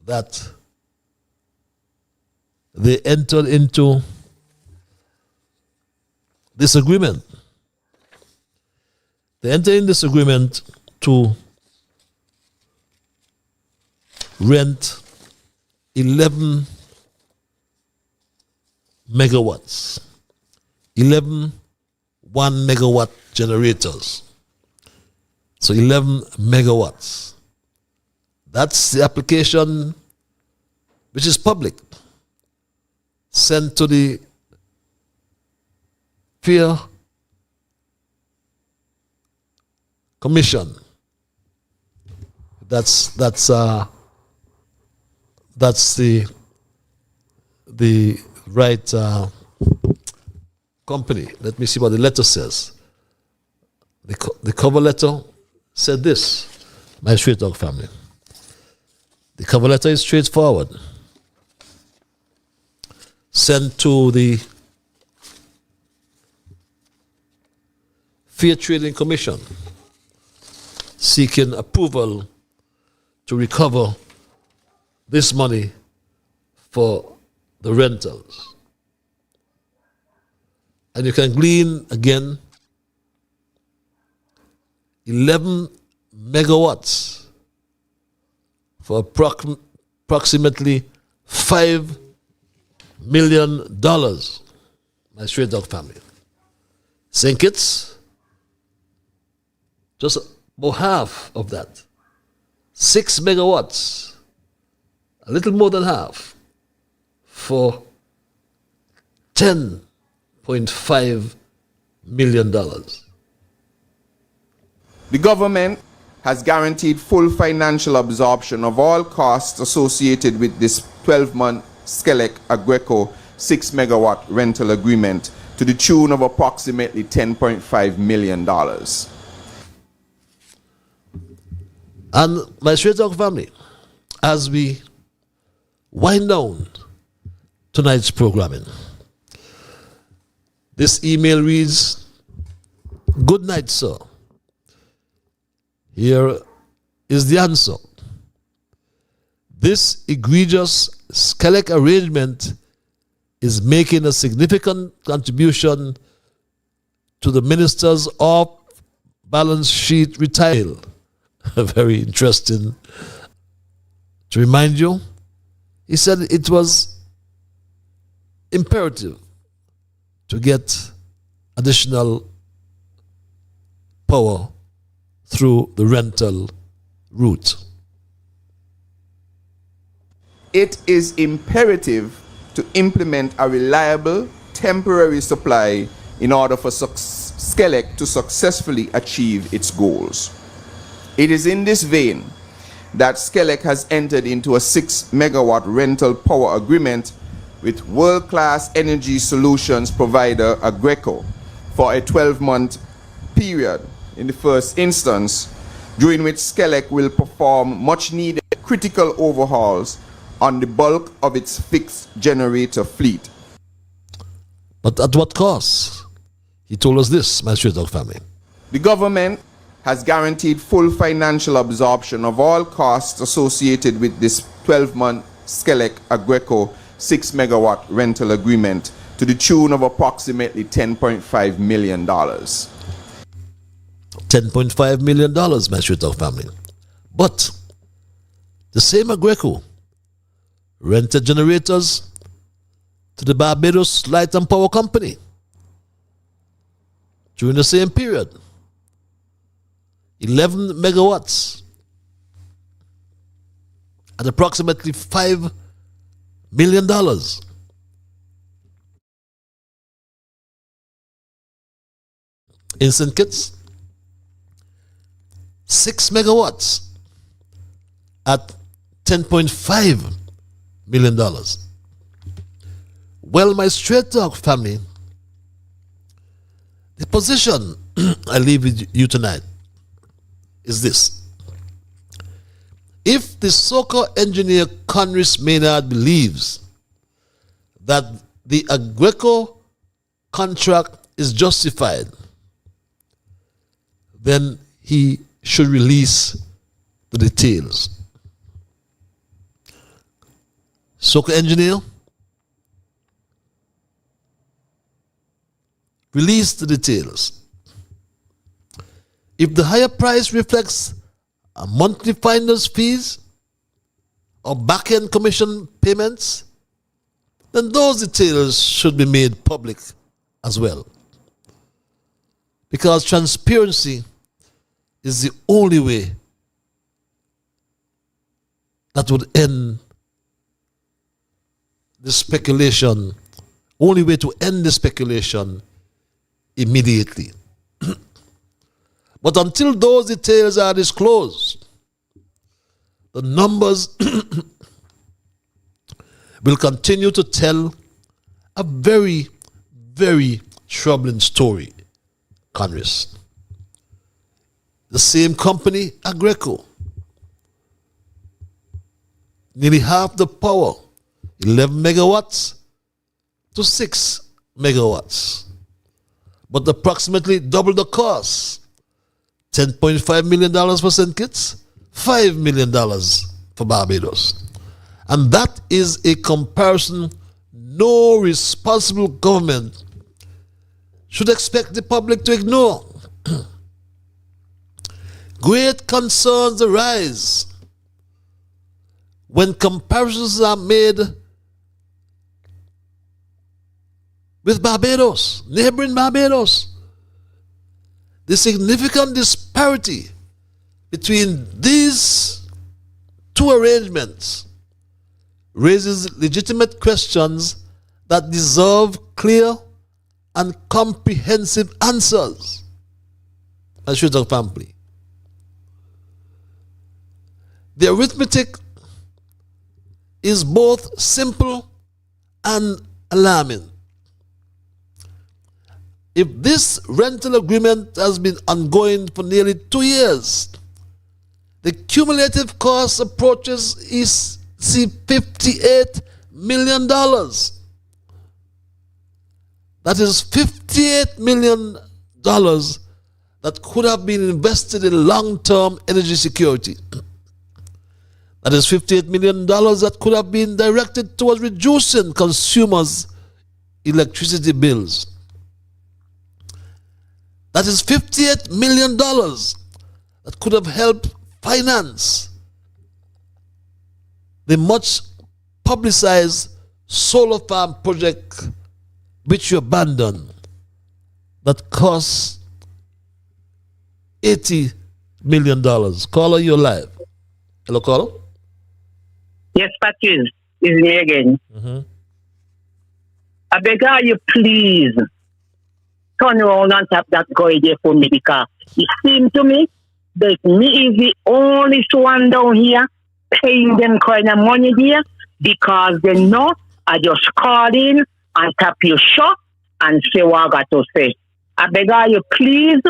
that they entered into this agreement. They entered in this agreement to rent 11 megawatts, 11 1 megawatt generators. So 11 megawatts. That's the application which is public, sent to the Fair Commission. That's the right company. Let me see what the letter says. The cover letter said this, my Straight Talk family. The cover letter is straightforward. Sent to the Fair Trading Commission, seeking approval to recover this money for the rentals. And you can glean again 11 megawatts for approximately $5 million, my Straight Dog family. St. Kitts, just about half of that. 6 megawatts, a little more than half, for $10.5 million. The government has guaranteed full financial absorption of all costs associated with this 12-month Skelec Agreco 6 megawatt rental agreement to the tune of approximately $10.5 million. And my Straight Talk family, as we wind down tonight's programming, this email reads, "Good night, sir. Here is the answer. This egregious Skelec arrangement is making a significant contribution to the minister's off-balance sheet retail." Very interesting. To remind you, he said it was imperative to get additional power through the rental route. It is imperative to implement a reliable temporary supply in order for Skelec to successfully achieve its goals. It is in this vein that Skelec has entered into a 6 megawatt rental power agreement with world-class energy solutions provider Aggreko for a 12-month period in the first instance, during which Skelec will perform much-needed critical overhauls on the bulk of its fixed generator fleet. But at what cost? He told us this, my Straight Talk family. The government has guaranteed full financial absorption of all costs associated with this 12-month Skelec Aggreko 6 megawatt rental agreement to the tune of approximately $10.5 million. $10.5 million, my Straight Talk family. But the same Aggreko rented generators to the Barbados Light and Power Company during the same period. 11 megawatts at approximately $5 million. In St. Kitts, 6 megawatts at $10.5 million. Well, my Straight Talk family, the position I leave with you tonight is this. If the so-called engineer Conris Maynard believes that the Aggreko contract is justified, then he should release the details. So-called engineer, release the details. If the higher price reflects a monthly finder's fees or back-end commission payments, then those details should be made public as well. Because transparency is the only way that would end the speculation, only way to end the speculation immediately. But until those details are disclosed, the numbers will continue to tell a very, very troubling story, Congress. The same company, Aggreko, nearly half the power, 11 megawatts to 6 megawatts, but approximately double the cost. $10.5 million for St. Kitts, $5 million for Barbados. And that is a comparison no responsible government should expect the public to ignore. Great concerns arise when comparisons are made with Barbados, neighboring Barbados. The significant disparity between these two arrangements raises legitimate questions that deserve clear and comprehensive answers. I should have family. The arithmetic is both simple and alarming. If this rental agreement has been ongoing for nearly 2 years, the cumulative cost approaches is $58 million. That is $58 million that could have been invested in long-term energy security. That is $58 million that could have been directed towards reducing consumers' electricity bills. That is $58 million that could have helped finance the much publicized solar farm project which you abandoned that cost $80 million. Caller, you're live. Hello, caller? Yes, Patrice, it's me again. I beg you, please turn around and tap that guy there for me, because it seems to me that me is the only one down here paying them kind of money there because they know I just call in and tap your shop and say what I got to say. I beg you, please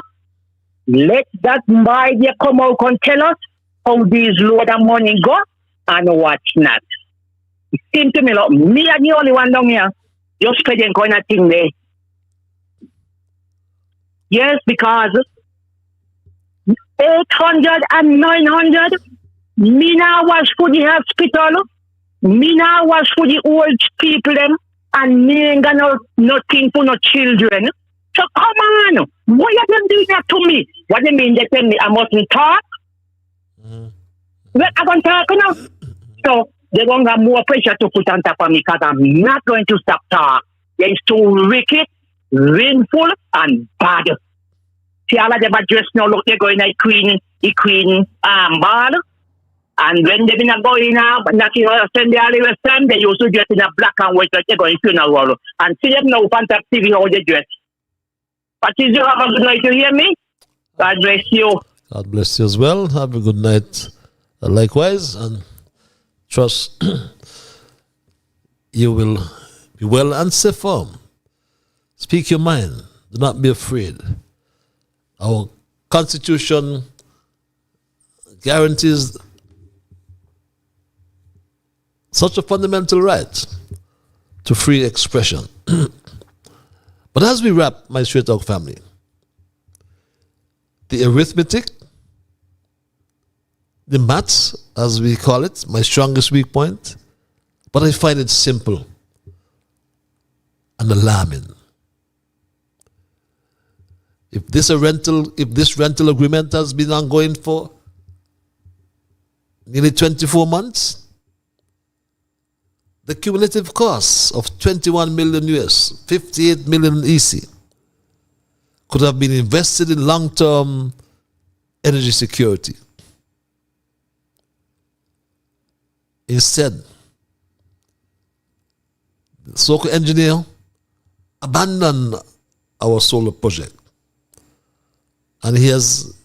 let that boy there come out and tell us how these load of money go and watch not. It seems to me like me are the only one down here just paying kind of thing there. Yes, because 800 and 900, me now was for the hospital, me now was for the old people them, and me ain't got nothing for no children. So come on, why are you doing that to me? What do you mean they tell me I mustn't talk? Well, I'm going to talk now. So they're going to have more pressure to put on top of me because I'm not going to stop talk. It's too wicked, rainful, and bad. See, all of them are dressed now, look, they're going like the queen ball. And when they've been going out, not in Western, they used to dress in a black and white, like they're going funeral. And see them now, fantastic TV, how they dress. But you have a good night, you hear me? God bless you. God bless you as well. Have a good night likewise. And trust you will be well and stay firm. Speak your mind. Do not be afraid. Our Constitution guarantees such a fundamental right to free expression. But as we wrap, my Straight Talk family, the arithmetic, the maths, as we call it, my strongest weak point, but I find it simple and alarming. If this rental agreement has been ongoing for nearly 24 months, the cumulative costs of 21 million US, 58 million EC, could have been invested in long-term energy security. Instead, the SOCO engineer abandoned our solar project, and he has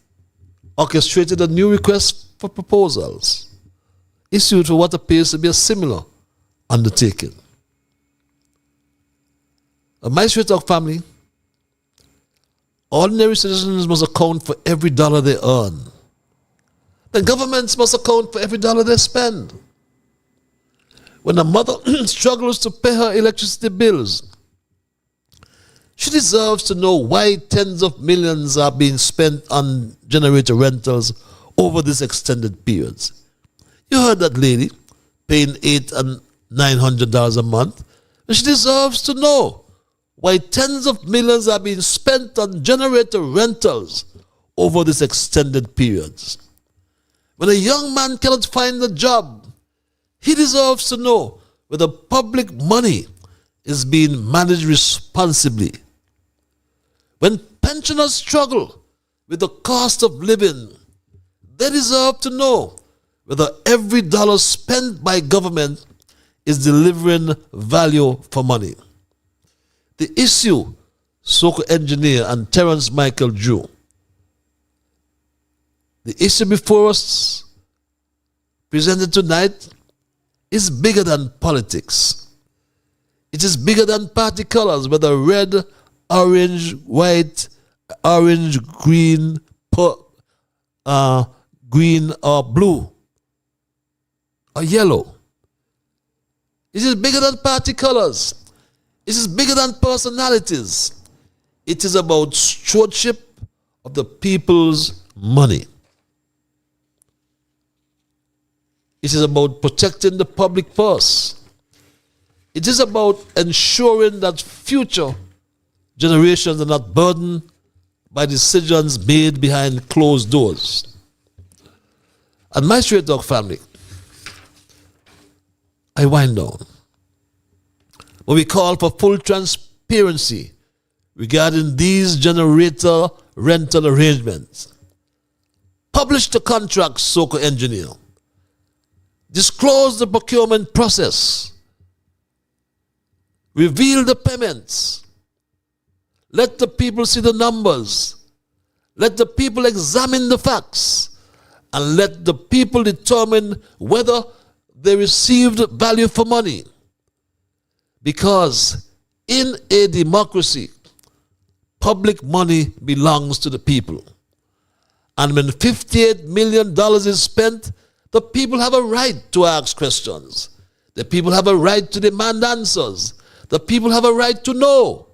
orchestrated a new request for proposals issued for what appears to be a similar undertaking. My Straight Talk family, ordinary citizens must account for every dollar they earn. The governments must account for every dollar they spend. When a mother struggles to pay her electricity bills, she deserves to know why tens of millions are being spent on generator rentals over this extended periods. You heard that lady paying $800 and $900 a month, and she deserves to know why tens of millions are being spent on generator rentals over this extended periods. When a young man cannot find a job, he deserves to know whether public money is being managed responsibly. When pensioners struggle with the cost of living, they deserve to know whether every dollar spent by government is delivering value for money. The issue SOCO engineer and Terence Michael drew, the issue before us presented tonight, is bigger than politics. It is bigger than party colors, whether red, orange, white, orange, green, green or blue or yellow. It is bigger than party colors. It is bigger than personalities. It is about stewardship of the people's money. It is about protecting the public purse. It is about ensuring that future generations are not burdened by decisions made behind closed doors. And my Straight Talk family, I wind down. When we call for full transparency regarding these generator rental arrangements, publish the contract, SOCO engineer. Disclose the procurement process. Reveal the payments. Let the people see the numbers. Let the people examine the facts, and let the people determine whether they received value for money. Because in a democracy, public money belongs to the people. And when $58 million is spent, the people have a right to ask questions. The people have a right to demand answers. The people have a right to know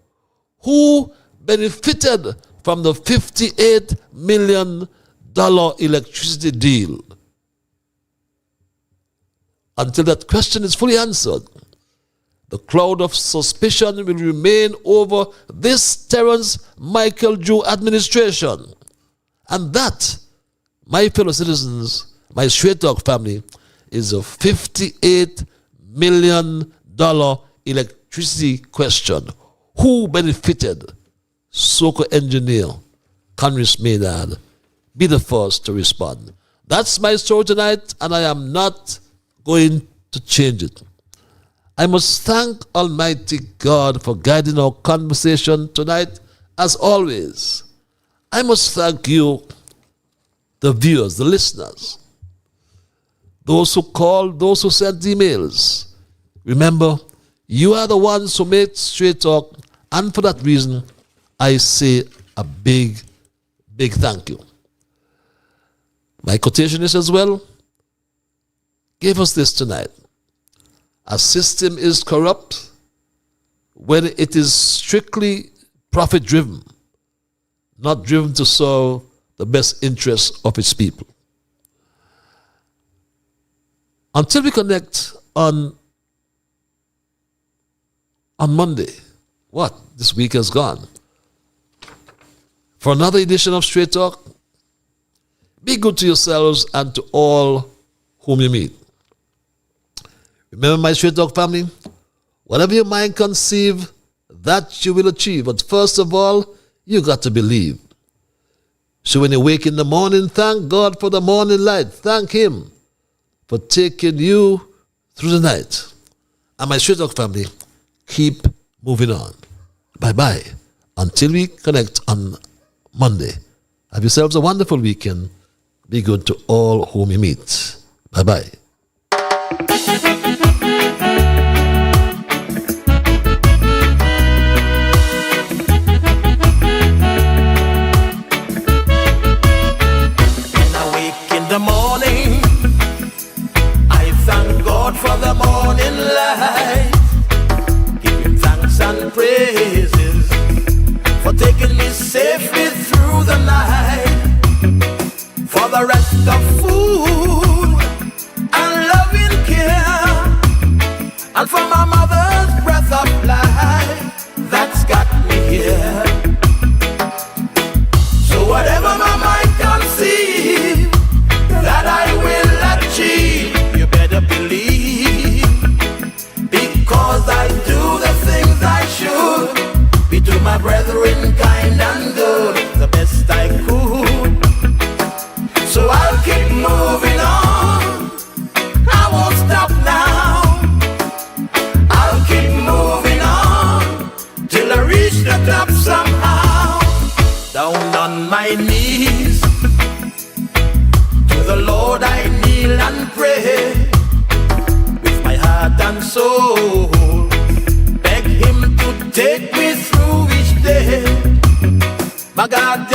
who benefited from the $58 million electricity deal. Until that question is fully answered, the cloud of suspicion will remain over this Terence Michael Drew administration. And that, my fellow citizens, my Straight Talk family, is a $58 million electricity question. Who benefited? Soko engineer, Congress Maynard, be the first to respond. That's my story tonight, and I am not going to change it. I must thank Almighty God for guiding our conversation tonight, as always. I must thank you, the viewers, the listeners, those who called, those who sent emails. Remember, you are the ones who made Straight Talk, and for that reason, I say a big, big thank you. My quotationist as well gave us this tonight. A system is corrupt when it is strictly profit-driven, not driven to serve the best interests of its people. Until we connect on Monday, this week has gone, for another edition of Straight Talk, be good to yourselves and to all whom you meet. Remember, my Straight Talk family, whatever your mind conceive, that you will achieve. But first of all, you got to believe. So when you wake in the morning, thank God for the morning light. Thank Him for taking you through the night. And my Straight Talk family, keep moving on. Bye-bye. Until we connect on Monday. Have yourselves a wonderful weekend. Be good to all whom you meet. Bye-bye. In the morning, I thank God for the morning light. Give Him thanks and praises for taking me safely through the night. For the rest of food and loving care, and for my mother's breath of life that's got me here. So whatever my mind conceive, that I will achieve, you better believe, because I do the things I should, be to my brethren kind and good, the best I could. So I'll keep moving on, I won't stop now, I'll keep moving on, till I reach the top somehow, down on my knees. The Lord I kneel and pray, with my heart and soul, beg Him to take me through each day. My God,